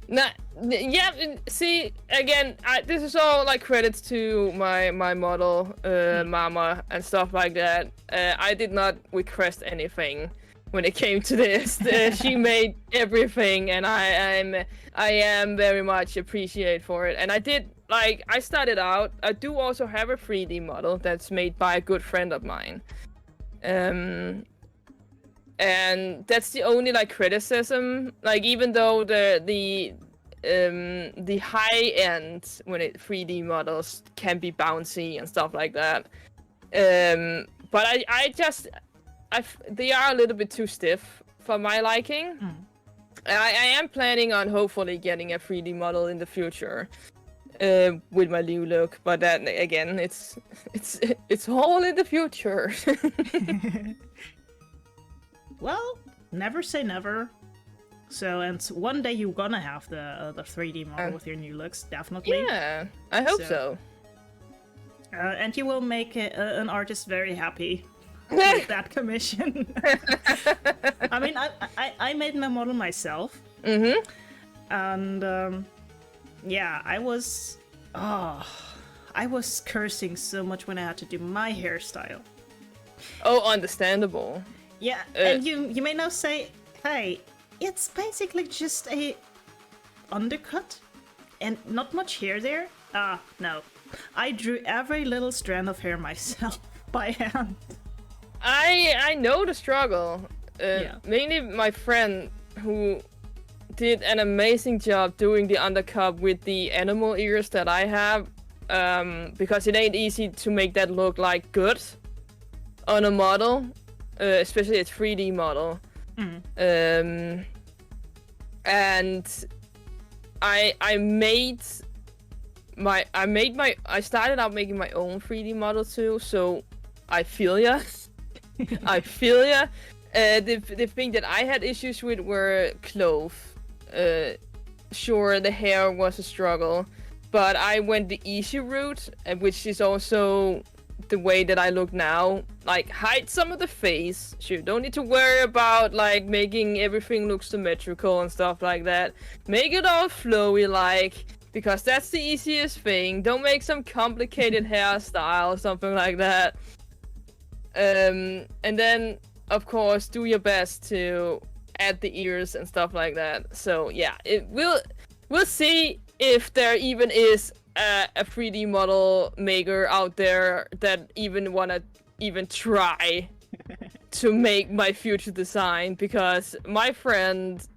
Yeah. See, again, this is all like credits to my model, Mama, and stuff like that. I did not request anything when it came to this. She made everything, and I am very much appreciated for it. And I started out. I do also have a 3D model that's made by a good friend of mine. And that's the only like criticism. Like, even though the high end when 3D models can be bouncy and stuff like that, but they are a little bit too stiff for my liking. I am planning on hopefully getting a 3D model in the future with my new look, but then again, it's all in the future. Well, never say never. So, and one day you're gonna have the 3D model with your new looks, definitely. Yeah, I hope so. And you will make an artist very happy with that commission. I mean, I made my model myself. And yeah, I was cursing so much when I had to do my hairstyle. Oh, understandable. Yeah, and you may now say, hey, it's basically just a undercut and not much hair there. No. I drew every little strand of hair myself by hand. I know the struggle. Yeah. Mainly my friend who did an amazing job doing the undercut with the animal ears that I have, because it ain't easy to make that look like good on a model. Especially a 3D model. And I started out making my own 3D model too, so I feel ya. I feel ya. The thing that I had issues with were clothes. Sure, the hair was a struggle, but I went the easy route, which is also the way that I look now. Like, hide some of the face. Sure, don't need to worry about like making everything look symmetrical and stuff like that. Make it all flowy, like, because that's the easiest thing. Don't make some complicated hairstyle or something like that. And then, of course, do your best to add the ears and stuff like that. So yeah, we'll see if there even is a 3D model maker out there that even wanna try to make my future design, because my friend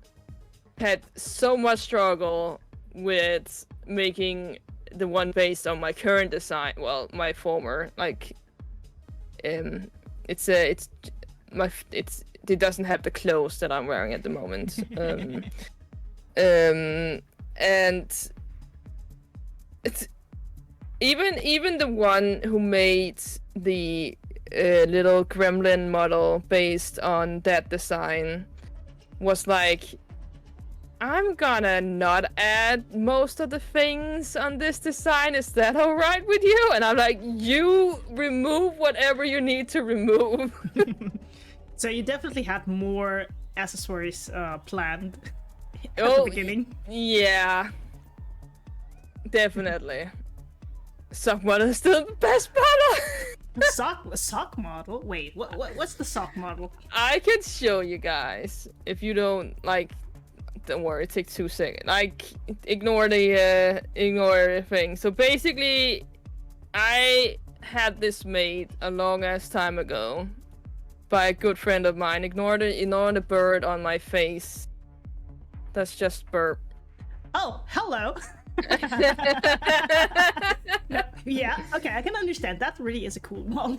had so much struggle with making the one based on my current design. Well, my former, like, it doesn't have the clothes that I'm wearing at the moment. And it's even the one who made the little gremlin model based on that design was like, I'm gonna not add most of the things on this design. Is that alright with you? And I'm like, you remove whatever you need to remove. So you definitely had more accessories planned at the beginning. Yeah. Definitely. Sock model is still the best model! Sock model? Wait, what's the sock model? I can show you guys. If you don't, like, don't worry, it takes 2 seconds. Like, ignore the thing. So basically, I had this made a long ass time ago by a good friend of mine. Ignore the bird on my face. That's just burp. Oh, hello. Yeah, okay, I can understand. That really is a cool one.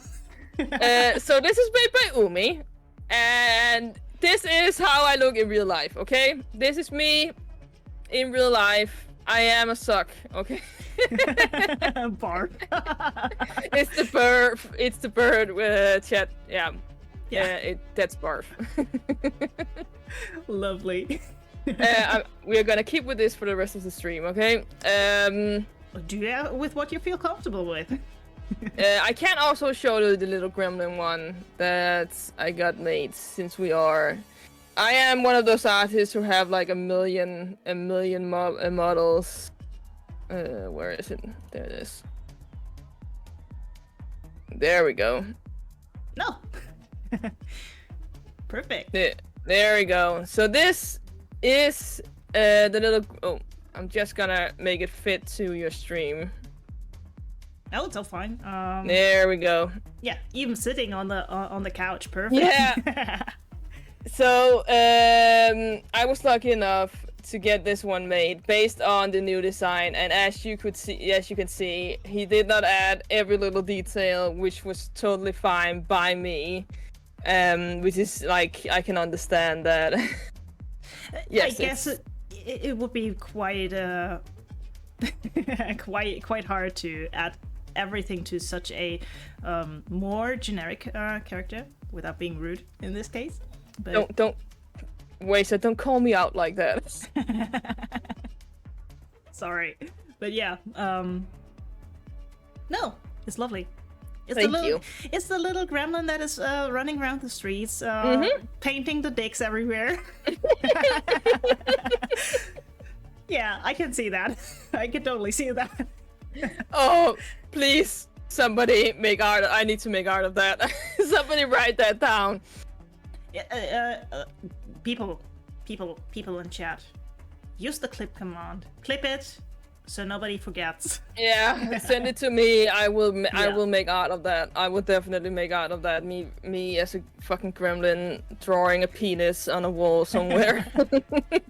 So this is made by Umi, and this is how I look in real life, okay? This is me in real life. I am a suck, okay? Barf. It's the bird. It's the bird with chat. Yeah. Yeah. That's barf. Lovely. We're gonna keep with this for the rest of the stream, okay? Do that with what you feel comfortable with. I can also show you the little gremlin one that I got made, since I am one of those artists who have like a million models. Where is it? There it is. There we go. No. Perfect. There we go. So this is the little. Oh, I'm just gonna make it fit to your stream. Oh, it's all fine. There we go. Yeah, even sitting on the couch, perfect. Yeah. So I was lucky enough to get this one made based on the new design, and as you can see, he did not add every little detail, which was totally fine by me. Which is like, I can understand that. Yes, I guess it would be quite quite hard to add everything to such a more generic character without being rude in this case. But... Don't wait, don't call me out like that. Sorry, but yeah, no, it's lovely. Thank you. It's the little gremlin that is running around the streets, painting the dicks everywhere. Yeah, I can see that. I can totally see that. Oh, please, somebody make art. I need to make art of that. Somebody write that down. People in chat, use the clip command. Clip it so nobody forgets. Yeah, send it to me. I will make art of that. I will definitely make art of that. Me as a fucking gremlin drawing a penis on a wall somewhere.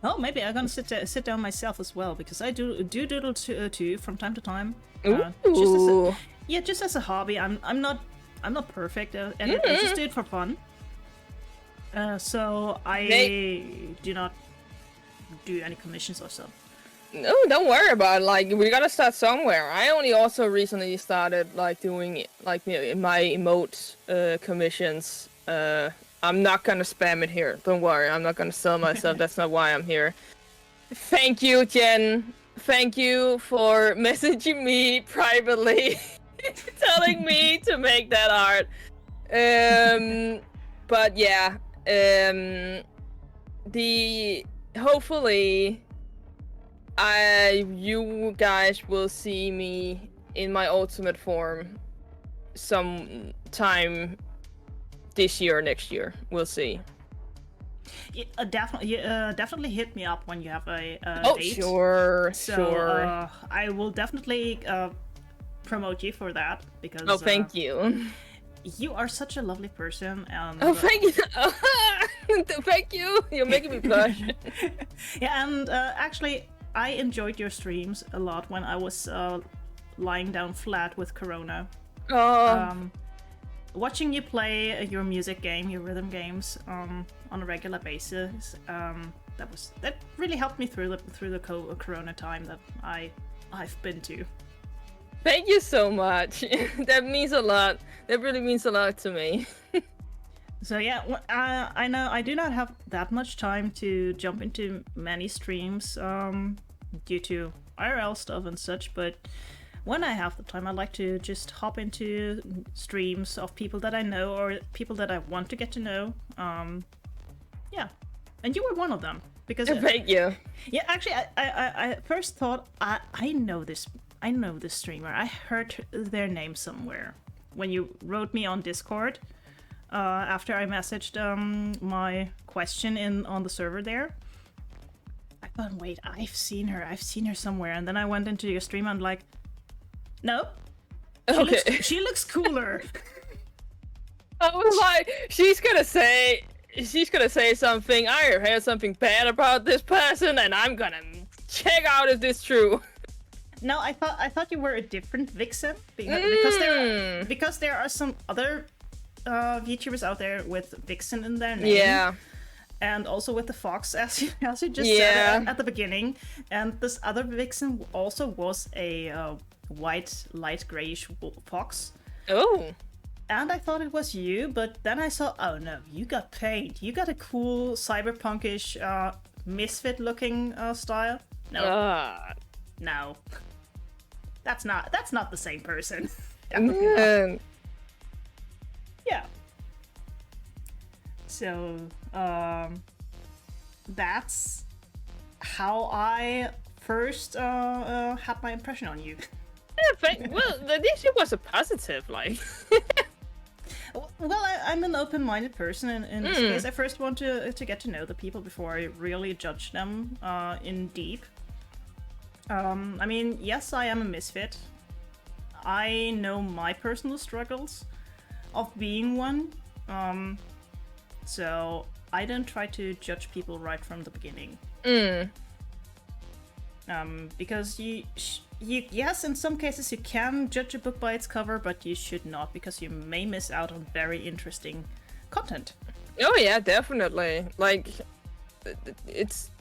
Oh, maybe I'm gonna sit down myself as well, because I do doodle too from time to time. Ooh. Just as a hobby. I'm not perfect at it. I just do it for fun. So I do not do any commissions or so. No, don't worry about it. Like, we gotta start somewhere. I only also recently started like doing like my emote commissions. I'm not gonna spam it here. Don't worry. I'm not gonna sell myself. That's not why I'm here. Thank you, Jen. Thank you for messaging me privately, telling me to make that art. But yeah. Hopefully you guys will see me in my ultimate form sometime this year or next year. We'll see. Definitely hit me up when you have a date. Sure. I will definitely promote you for that, because thank you. You are such a lovely person, and thank you. Thank you. You're making me blush. Yeah, and actually, I enjoyed your streams a lot when I was lying down flat with Corona. Watching you play your music game, your rhythm games, on a regular basis, that really helped me through the Corona time that I've been to. Thank you so much. That means a lot. That really means a lot to me. So yeah, I know I do not have that much time to jump into many streams due to IRL stuff and such, but when I have the time, I like to just hop into streams of people that I know or people that I want to get to know. Yeah, and you were one of them, because thank you. Yeah, actually, I first thought I know this streamer. I heard their name somewhere when you wrote me on Discord after I messaged my question on the server there. I thought, wait, I've seen her somewhere, and then I went into your stream and like, no, she looks cooler. I was like, she's gonna say something. I heard something bad about this person, and I'm gonna check out if this true. No, I thought you were a different Vixen because there are some other VTubers out there with Vixen in their name. Yeah. And also with the fox, as you just said at the beginning. And this other Vixen also was a white, light grayish fox. Oh. And I thought it was you, but then I saw, oh no, you got paint. You got a cool cyberpunkish, misfit-looking style. No, no, that's not the same person. Definitely not. Yeah. So, that's how I first had my impression on you. Yeah, well, at least it was a positive, like. Well, I'm an open-minded person, and in this case, I first want to get to know the people before I really judge them in deep. I mean, yes, I am a misfit. I know my personal struggles of being one, so I don't try to judge people right from the beginning. Because yes, in some cases you can judge a book by its cover, but you should not, because you may miss out on very interesting content. Oh yeah, definitely. Like, it's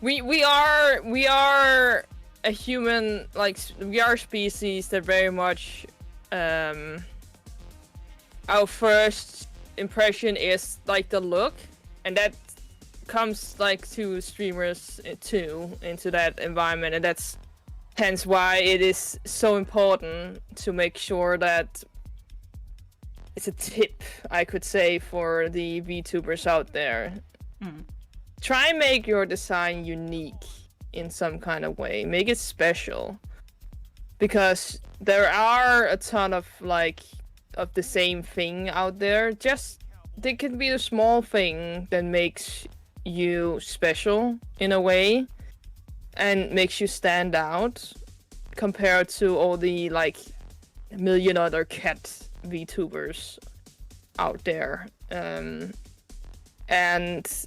we are a human, like we are a species that very much our first impression is like the look, and that comes like to streamers too, into that environment, and that's hence why it is so important to make sure that it's a tip, I could say, for the VTubers out there. Try and make your design unique in some kind of way. Make it special. Because there are a ton of of the same thing out there. Just, there can be a small thing that makes you special in a way and makes you stand out compared to all the million other cat VTubers out there. And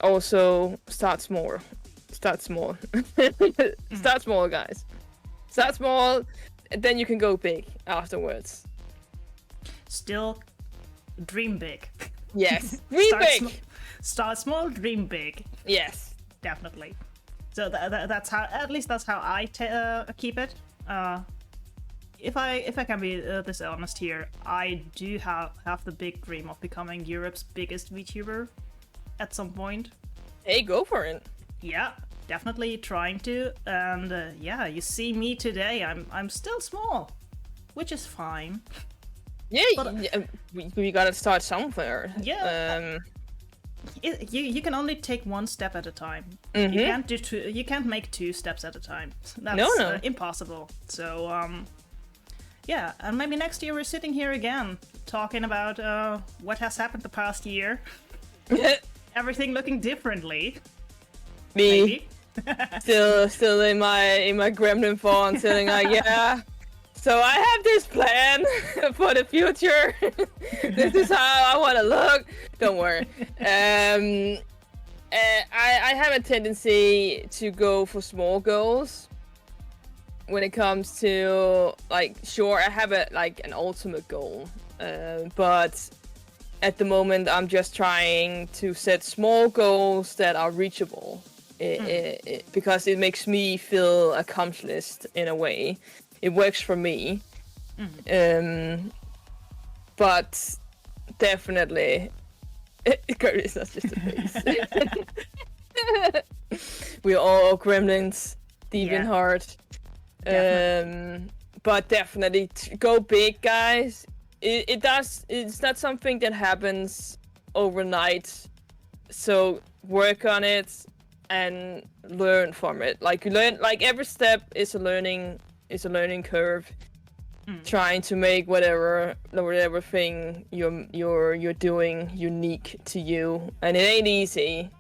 also start small. Start small. Start small, guys. Start small, and then you can go big afterwards. Still, dream big. Yes, dream big. Start small, dream big. Yes, definitely. So that's how, at least that's how I keep it. If I can be this honest here, I do have the big dream of becoming Europe's biggest VTuber at some point. Hey, go for it. Yeah, definitely trying to. And yeah, you see me today. I'm still small, which is fine. Yeah, but, we gotta start somewhere. Yeah. You can only take one step at a time. You can't do two. You can't make two steps at a time. That's impossible. So yeah, and maybe next year we're sitting here again talking about what has happened the past year. Everything looking differently. Me, still in my gremlin form, sitting like, yeah. So I have this plan for the future. This is how I want to look. Don't worry. I have a tendency to go for small goals when it comes to sure, I have an ultimate goal, but at the moment I'm just trying to set small goals that are reachable, because it makes me feel accomplished in a way. It works for me. But definitely, it's not just a face. We're all gremlins, deep in heart. But definitely go big, guys. It's not something that happens overnight. So work on it and learn from it. Every step is a learning curve. Trying to make whatever thing you're doing unique to you, and it ain't easy,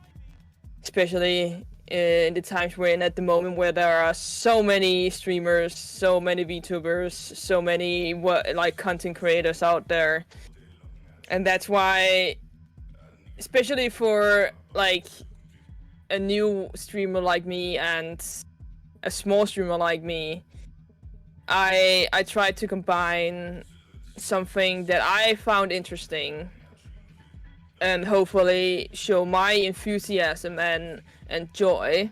especially in the times we're in at the moment, where there are so many streamers, so many VTubers, so many content creators out there, and that's why, especially for a new streamer like me and a small streamer like me, I tried to combine something that I found interesting and hopefully show my enthusiasm and joy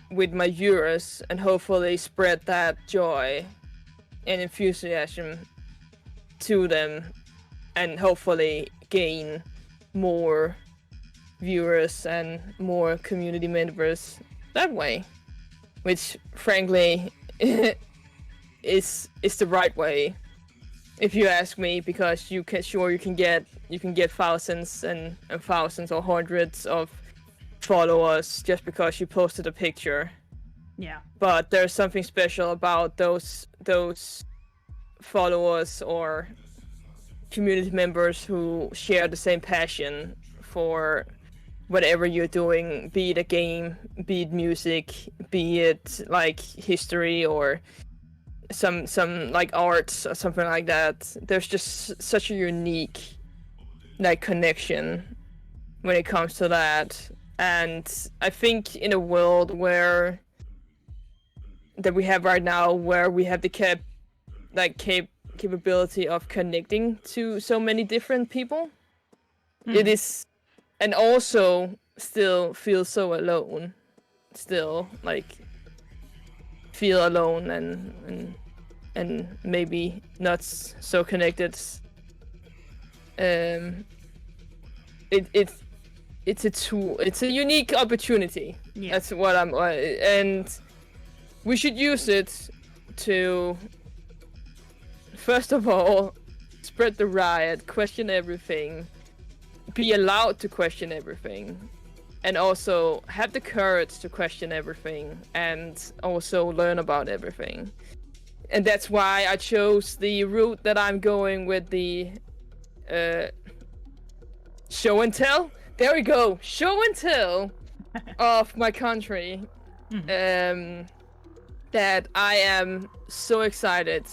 with my viewers, and hopefully spread that joy and enthusiasm to them, and hopefully gain more viewers and more community members that way, which frankly is the right way, if you ask me, because you can get thousands and thousands or hundreds of followers just because you posted a picture. Yeah. But there's something special about those followers or community members who share the same passion for whatever you're doing, be it a game, be it music, be it like history or some like arts or something like that. There's just such a unique like connection when it comes to that. And I think in a world that we have right now, where we have the capability of connecting to so many different people, it is, and also still feel so alone, still like feel alone and maybe not so connected. It's a tool. It's a unique opportunity. Yeah. That's what and we should use it to, first of all, spread the riot, question everything, be allowed to question everything, and also have the courage to question everything and also learn about everything. And that's why I chose the route that I'm going with, the show and tell. There we go, show and tell of my country. That I am so excited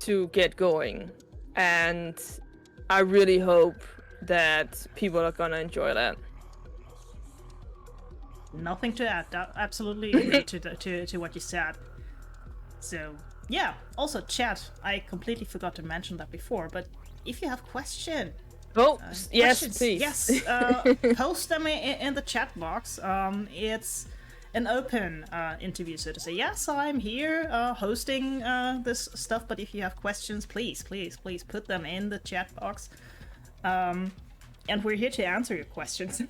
to get going, and I really hope that people are gonna enjoy that. Nothing to add. Absolutely agree to what you said. So yeah. Also, chat. I completely forgot to mention that before, but if you have questions, yes, please. Yes, post them in the chat box. It's an open interview, so to say. Yes, I'm here hosting this stuff, but if you have questions, please put them in the chat box. And we're here to answer your questions.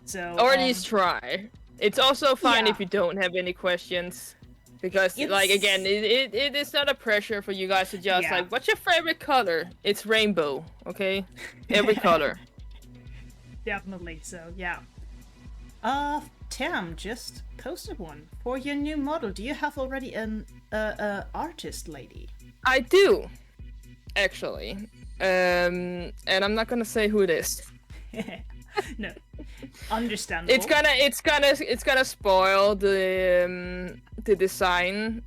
So, or at least try. It's also fine yeah. if you don't have any questions, because like again, it is not a pressure for you guys to just like, what's your favorite color? It's rainbow, okay? Every color. Definitely. So yeah. Tam just posted one for your new model. Do you have already an artist lady? I do, actually. And I'm not gonna say who it is. No, understandable. It's gonna spoil the design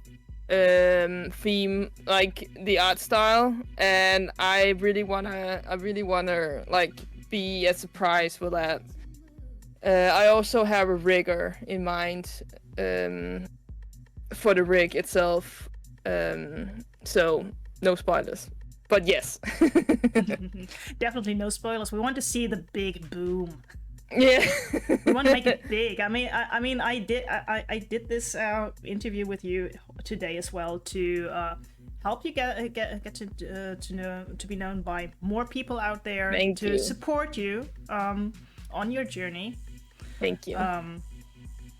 theme, like the art style, and I really wanna like be a surprise for that. I also have a rigger in mind for the rig itself, so no spoilers. But yes. Definitely no spoilers. We want to see the big boom. Yeah. We want to make it big. I did this interview with you today as well to help you get to be known by more people out there. Thank you. Support you on your journey. Thank you.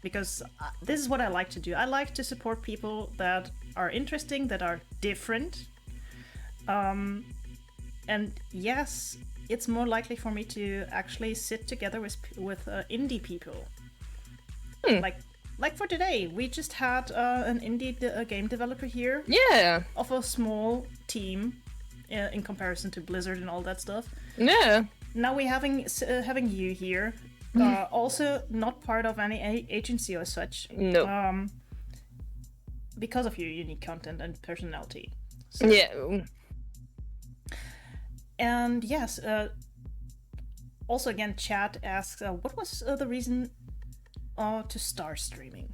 Because this is what I like to do. I like to support people that are interesting, that are different. And yes, it's more likely for me to actually sit together with indie people. Like for today, we just had an indie game developer here. Yeah. Of a small team in comparison to Blizzard and all that stuff. Yeah. Now we're having you here. Also not part of any agency or such. No. Because of your unique content and personality. So. Yeah. And yes, Also, again, chat asks, what was the reason to start streaming?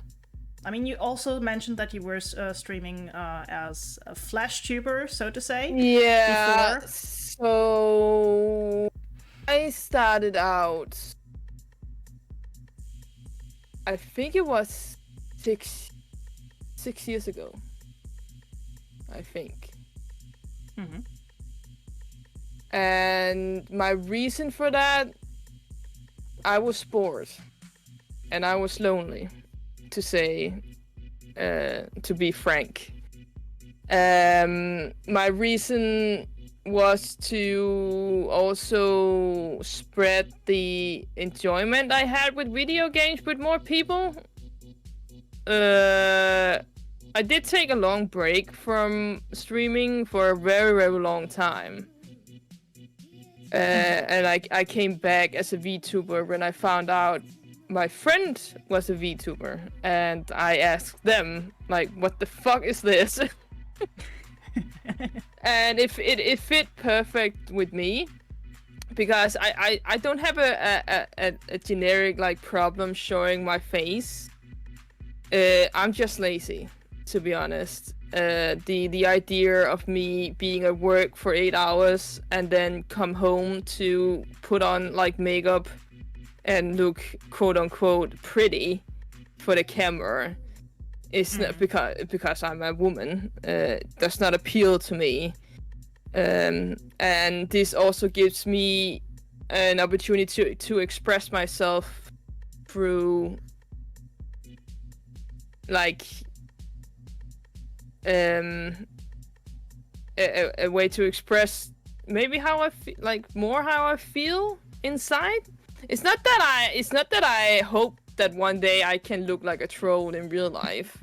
I mean, you also mentioned that you were streaming as a Flash tuber, so to say. Yeah. Before. So I started out. I think it was six years ago. I think. Mm-hmm. And my reason for that, I was bored, and I was lonely, to be frank. My reason was to also spread the enjoyment I had with video games with more people. I did take a long break from streaming for a very, very long time. And I came back as a VTuber when I found out my friend was a VTuber, and I asked them, like, what the fuck is this? And it fit perfect with me, because I don't have a generic like problem showing my face. I'm just lazy, to be honest. The idea of me being at work for 8 hours and then come home to put on like makeup and look quote unquote pretty for the camera is not because I'm a woman. Does not appeal to me. And this also gives me an opportunity to express myself through like a way to express maybe how I feel, like more how I feel inside. It's not that I hope that one day I can look like a troll in real life.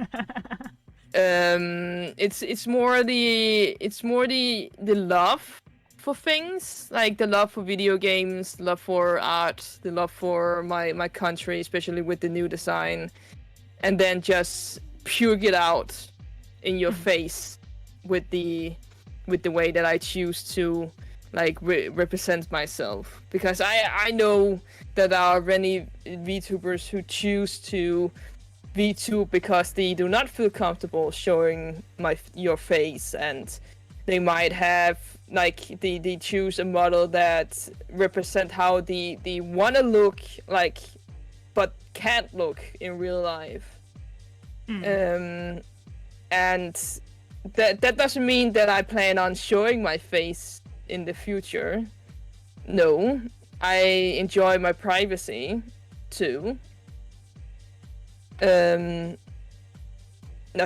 It's more the love for things, like the love for video games, the love for art, the love for my country, especially with the new design, and then just puke it out in your face with the way that I choose to like represent myself, because I know that there are many VTubers who choose to VTube because they do not feel comfortable showing your face, and they might have like they choose a model that represent how they want to look like but can't look in real life. And that doesn't mean that I plan on showing my face in the future. No, I enjoy my privacy too. Not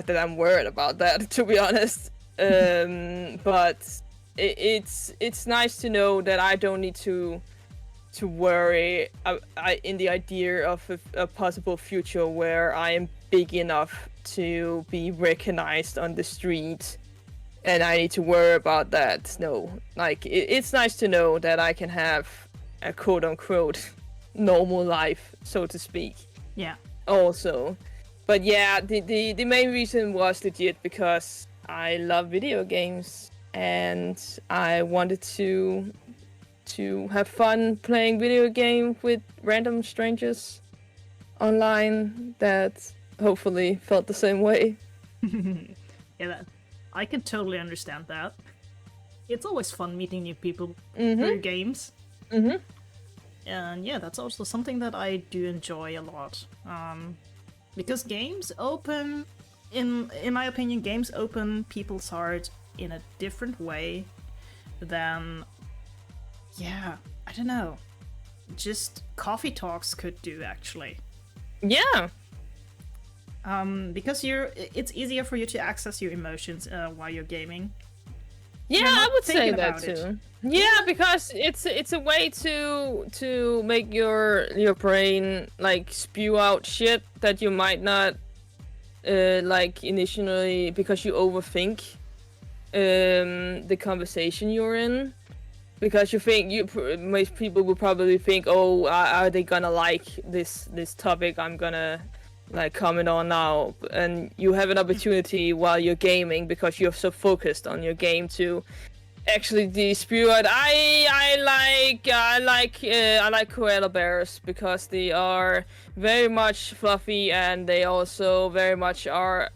that I'm worried about that, to be honest. But it's nice to know that I don't need to worry in the idea of a possible future where I am big enough to be recognized on the street, and I need to worry about that. No, like it's nice to know that I can have a quote unquote normal life, so to speak. Yeah. Also, but yeah, the main reason was legit because I love video games and I wanted to have fun playing video game with random strangers online that hopefully felt the same way. Yeah, I can totally understand that. It's always fun meeting new people through games. And yeah, that's also something that I do enjoy a lot. Because games open, in my opinion, games open people's heart in a different way than, yeah, I don't know, just coffee talks could do, actually. Yeah. Because it's easier for you to access your emotions while you're gaming. Yeah, I would say that too. It. Yeah, because it's a way to make your brain like spew out shit that you might not like initially, because you overthink the conversation you're in. Because you think most people will probably think, oh, are they gonna like this topic I'm gonna like comment on now? And you have an opportunity while you're gaming, because you're so focused on your game, to Actually, the spirit, I like koala bears because they are very much fluffy and they also very much are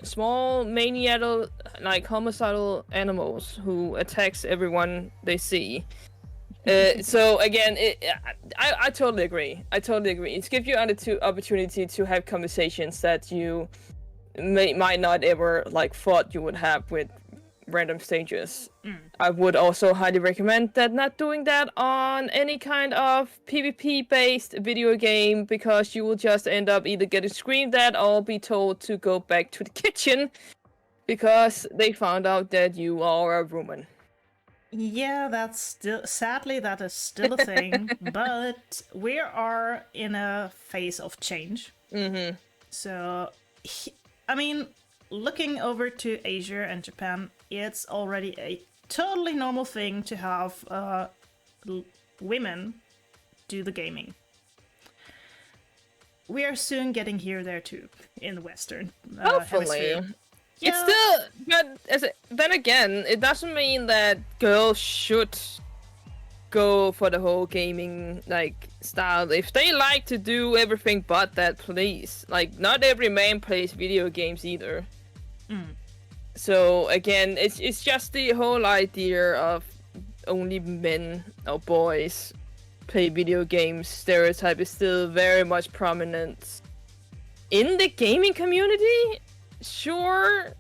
small maniacal, like homicidal animals who attacks everyone they see. So again, I totally agree. I totally agree. It gives you opportunity to have conversations that you might not ever like thought you would have with random stages. I would also highly recommend that not doing that on any kind of PvP based video game because you will just end up either getting screamed at or be told to go back to the kitchen because they found out that you are a woman. Yeah, that's still sadly that is still a thing, but we are in a phase of change. Mm-hmm. So, I mean, looking over to Asia and Japan, it's already a totally normal thing to have women do the gaming. We are soon getting here there too in the Western Hopefully. hemisphere. It's still, but then again, it doesn't mean that girls should go for the whole gaming like style. If they like to do everything but that, please. Like, not every man plays video games either. So again, it's just the whole idea of only men or boys play video games stereotype is still very much prominent in the gaming community. Sure,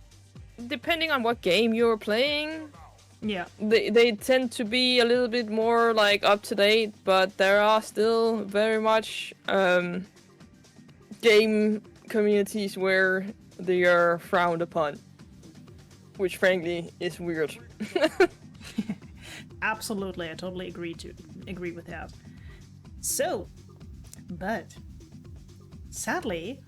depending on what game you're playing, Yeah. they tend to be a little bit more like up to date, but there are still very much game communities where they are frowned upon, which frankly is weird. Absolutely, I totally agree with that. So, but sadly,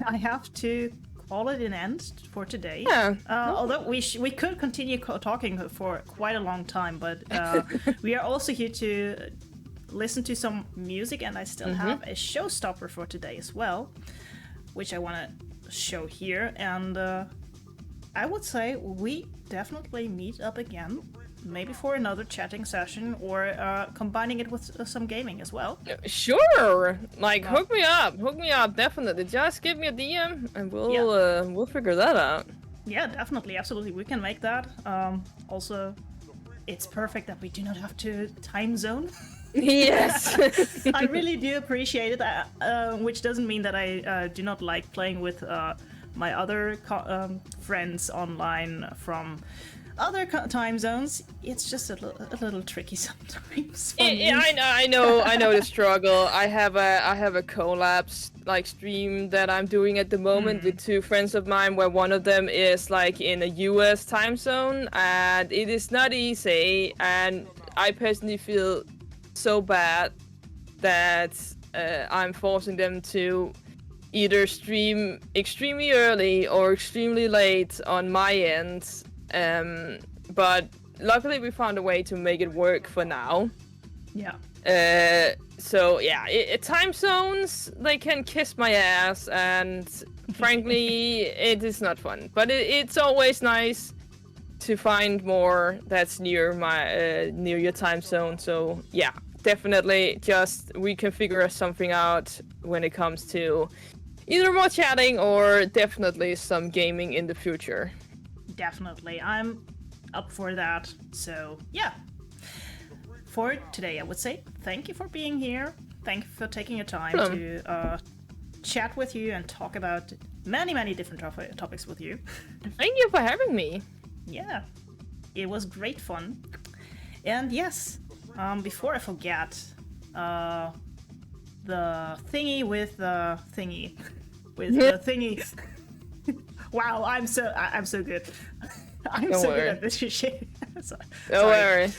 I have to call it an end for today. Yeah. Although we could continue talking for quite a long time, but we are also here to listen to some music, and I still have a showstopper for today as well, which I want to show here. And I would say we definitely meet up again, maybe for another chatting session or combining it with some gaming as well. Sure, like hook me up, definitely. Just give me a DM and we'll figure that out. Yeah, definitely, absolutely, we can make that. Also, it's perfect that we do not have to time zone. Yes. I really do appreciate it, which doesn't mean that I do not like playing with my other friends online from other time zones. It's just a little tricky sometimes. I know the struggle. I have a collapse like stream that I'm doing at the moment with two friends of mine, where one of them is like in a US time zone, and it is not easy. And I personally feel so bad that I'm forcing them to either stream extremely early or extremely late on my end. But luckily we found a way to make it work for now. Yeah. So yeah, time zones, they can kiss my ass, and frankly, it is not fun. But it's always nice to find more that's near near your time zone. So yeah, definitely, just we can figure something out when it comes to either more chatting or definitely some gaming in the future. Definitely, I'm up for that. So yeah, for today I would say thank you for being here. Thank you for taking your time to chat with you and talk about many different topics with you. Thank you for having me. Yeah, it was great fun. And yes, before I forget, the thingy with the thingy with the thingy. Wow, I'm so good. I'm Don't so worry. good at this shit. Sorry. Don't worry.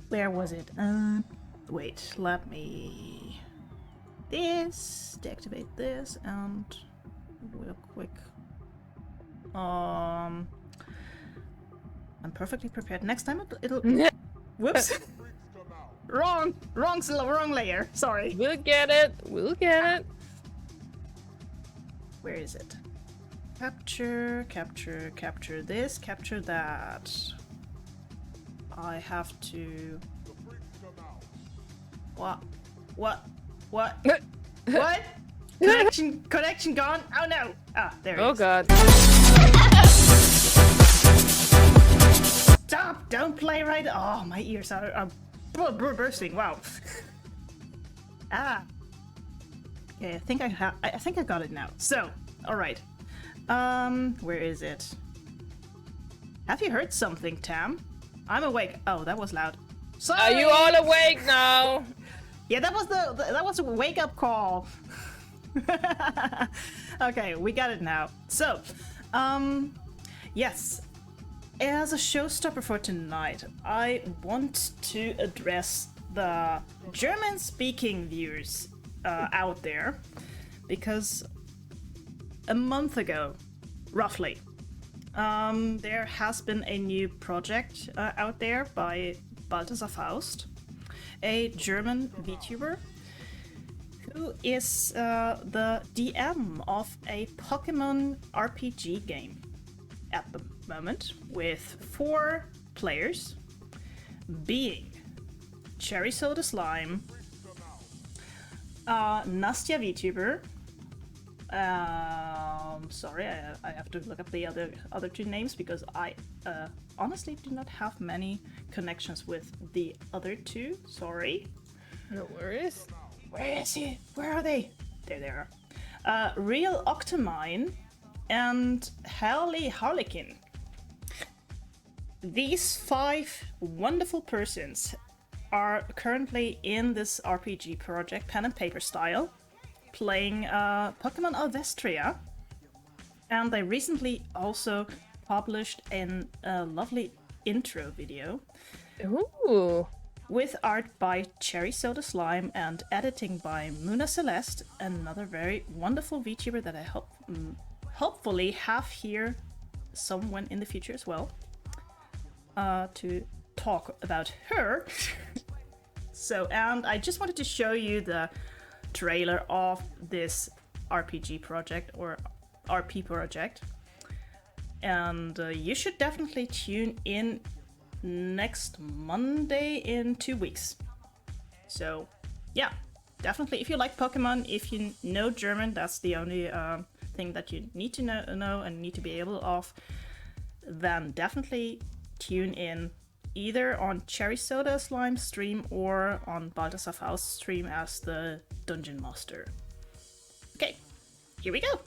Where was it? Wait, let me deactivate this, and real quick. I'm perfectly prepared. Next time it'll. Whoops. wrong layer. Sorry. We'll get it. Where is it? Capture this, capture that. I have to... What? What? What? Connection gone? Oh no! Ah, there it is. Oh god. Stop! Don't play right... Oh, my ears are bursting. Wow. Ah. Okay, I think I got it now. So, alright. Where is it? Have you heard something, Tam? I'm awake. Oh, that was loud. Sorry! Are you all awake now? Yeah, that was a wake-up call. Okay, we got it now. So, yes. As a showstopper for tonight, I want to address the German-speaking viewers out there, because a month ago, roughly, there has been a new project out there by Balthasar Faust, a German VTuber who is the DM of a Pokemon RPG game at the moment, with 4 players, being Cherry Soda Slime, Nastya VTuber. Sorry, I have to look up the other 2 names because I honestly do not have many connections with the other 2. Sorry. No worries. Where is he? Where are they? There they are. Real Octomine and Harley Harlequin. These 5 wonderful persons are currently in this RPG project, pen and paper style, playing Pokemon Alvestria, and they recently also published a lovely intro video. Ooh. With art by Cherry Soda Slime and editing by Muna Celeste, another very wonderful VTuber that I hopefully have here someone in the future as well, to talk about her. So, and I just wanted to show you the trailer of this RPG project, or RP project, and you should definitely tune in next Monday in 2 weeks. So yeah, definitely, if you like Pokemon, if you know German, that's the only thing that you need to know and need to be able of, then definitely tune in either on Cherry Soda Slime stream or on Balthasar Faust stream as the Dungeon Master. Okay, here we go.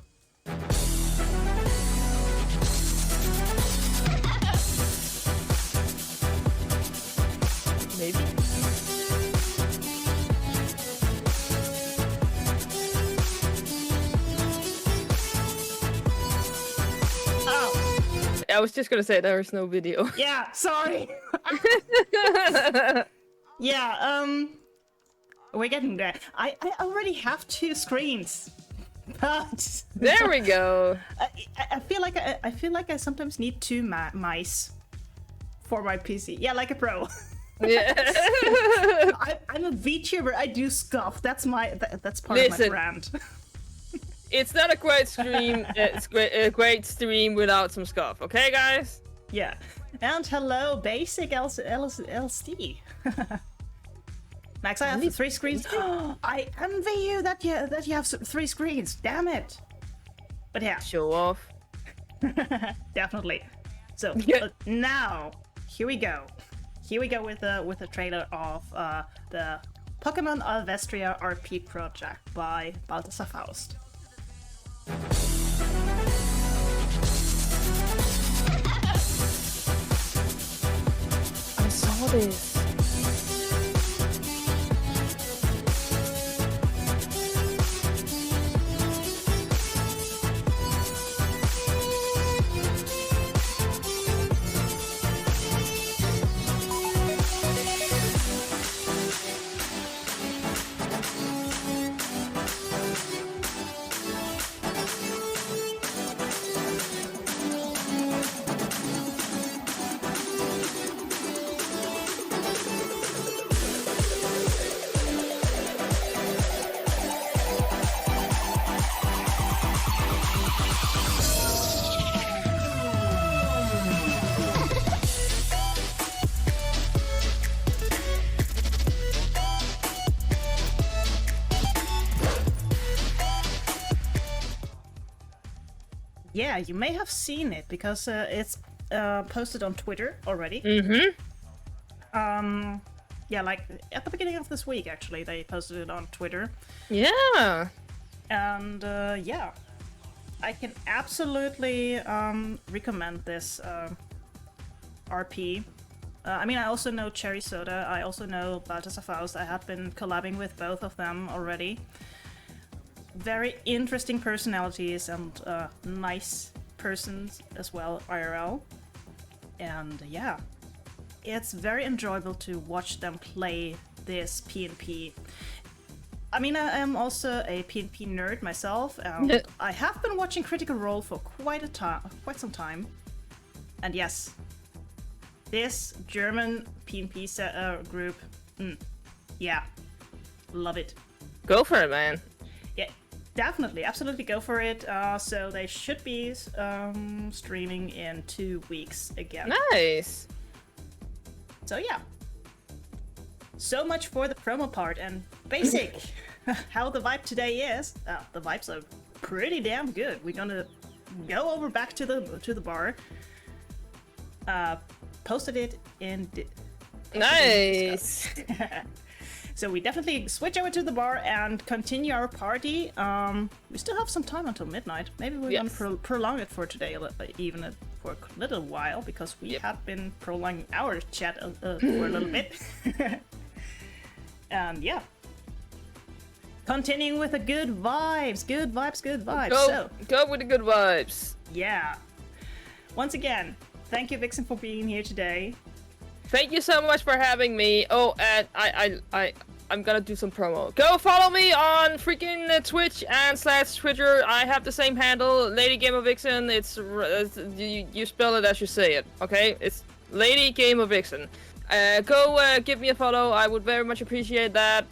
Maybe. Oh, I was just gonna say there is no video. yeah, sorry. Yeah, we're getting there. I already have 2 screens. But There we go. I feel like I sometimes need 2 mice for my PC. Yeah, like a pro. Yeah. I'm a VTuber. I do stuff. That's part of my Listen. brand. It's not a great stream. It's a great stream without some scuff. Okay, guys? Yeah. And hello, Basic LSD. Max, I have 3 screens. I envy you that you have 3 screens. Damn it. But yeah, Show off. definitely. So now, here we go. Here we go with the trailer of the Pokemon Alvestria RP project by Balthasar Faust. I saw this. Yeah, you may have seen it because it's posted on Twitter already. Yeah, like at the beginning of this week, actually, they posted it on Twitter. Yeah. And yeah, I can absolutely recommend this RP. I mean, I also know Cherry Soda, I also know Balthasar Faust. I have been collabing with both of them already. Very interesting personalities and nice persons as well, IRL. And yeah, it's very enjoyable to watch them play this PnP. I mean, I am also a PnP nerd myself, and I have been watching Critical Role for quite some time. And yes, this German PnP group, yeah, love it. Go for it, man. Yeah, definitely, absolutely go for it. So they should be streaming in 2 weeks again. Nice. So yeah. So much for the promo part and basic how the vibe today is. The vibes are pretty damn good. We're gonna go over back to the bar. Posted it in. Nice. So we definitely switch over to the bar and continue our party. We still have some time until midnight. Maybe we're gonna prolong it for today, even for a little while, because we have been prolonging our chat for a little bit. And yeah, continuing with the good vibes, good vibes. Go with the good vibes. Yeah. Once again, thank you, Vixen, for being here today. Thank you so much for having me. Oh, and I'm gonna do some promo. Go follow me on freaking Twitch and / Twitter. I have the same handle, Lady Gamer Vixen. It's you spell it as you say it. Okay, it's Lady Gamer Vixen. Go give me a follow. I would very much appreciate that.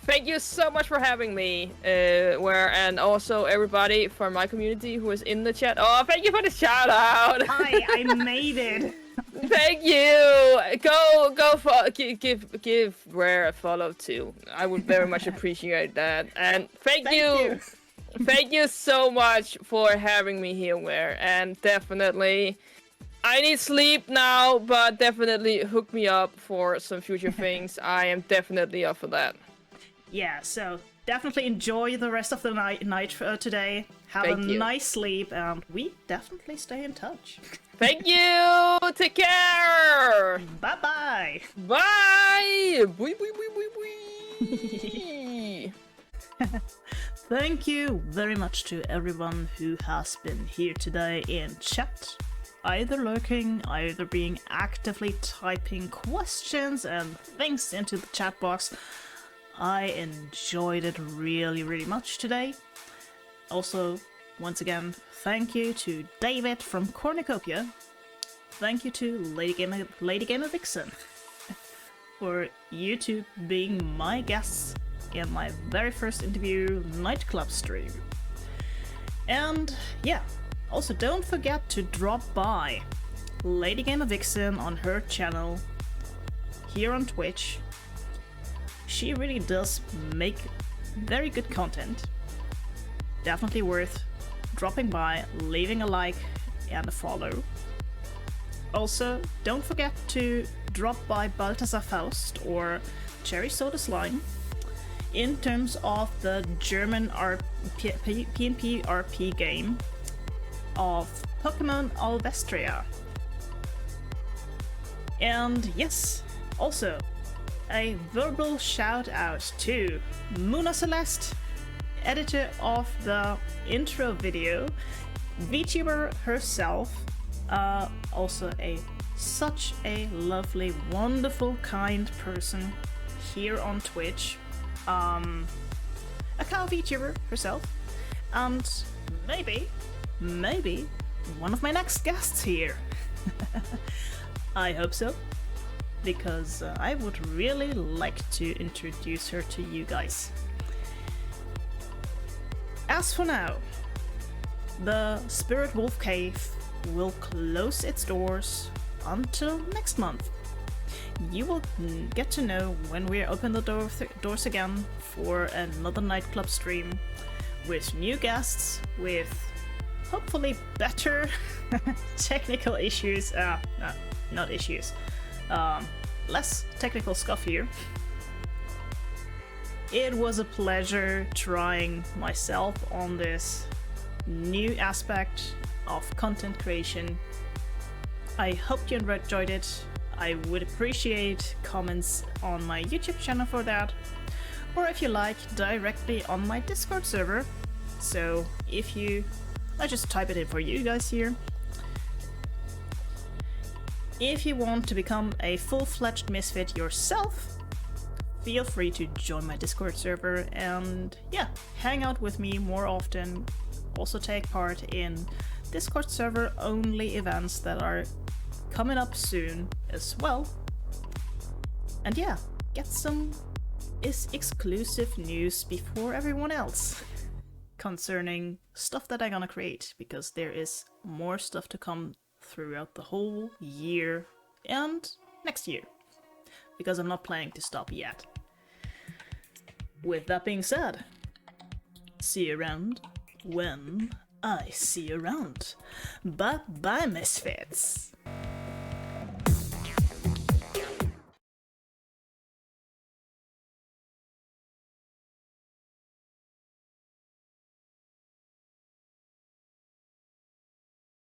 Thank you so much for having me. And also everybody from my community who is in the chat. Oh, thank you for the shout out. Hi, I made it. Thank you. Go give Rare a follow too. I would very much appreciate that. And thank you. Thank you so much for having me here, Rare. And definitely, I need sleep now, but definitely hook me up for some future things. I am definitely up for that. Yeah, so definitely enjoy the rest of the night today. Have a nice sleep, and we definitely stay in touch. Thank you. Take care. Bye-bye. Bye. Bye. Bye. Thank you very much to everyone who has been here today in chat. Either lurking, either being actively typing questions and things into the chat box. I enjoyed it really much today. Also, once again, thank you to David from Cornucopia. Thank you to Lady Gamer Vixen for you two being my guests in my very first interview nightclub stream. And yeah, also don't forget to drop by Lady Gamer Vixen on her channel here on Twitch. She really does make very good content. Definitely worth dropping by, leaving a like and a follow. Also, don't forget to drop by Balthasar Faust or Cherry Soda Slime in terms of the German PnP RP game of Pokemon Alvestria. And yes, also a verbal shout out to Muna Celeste, editor of the intro video, Vtuber herself, also such a lovely, wonderful, kind person here on Twitch, a cow Vtuber herself, and maybe one of my next guests here. I hope so, because I would really like to introduce her to you guys. As for now, the Spirit Wolf Cave will close its doors until next month. You will get to know when we open the doors again for another nightclub stream with new guests, with hopefully better technical issues. Not issues. Less technical stuff here. It was a pleasure trying myself on this new aspect of content creation. I hope you enjoyed it. I would appreciate comments on my YouTube channel for that, or if you like, directly on my Discord server. So I just type it in for you guys here. If you want to become a full-fledged misfit yourself, feel free to join my Discord server and yeah, hang out with me more often. Also take part in Discord server only events that are coming up soon as well. And yeah, get some exclusive news before everyone else concerning stuff that I'm gonna create, because there is more stuff to come throughout the whole year and next year, because I'm not planning to stop yet. With that being said, see you around when I see you around. Bye bye, misfits!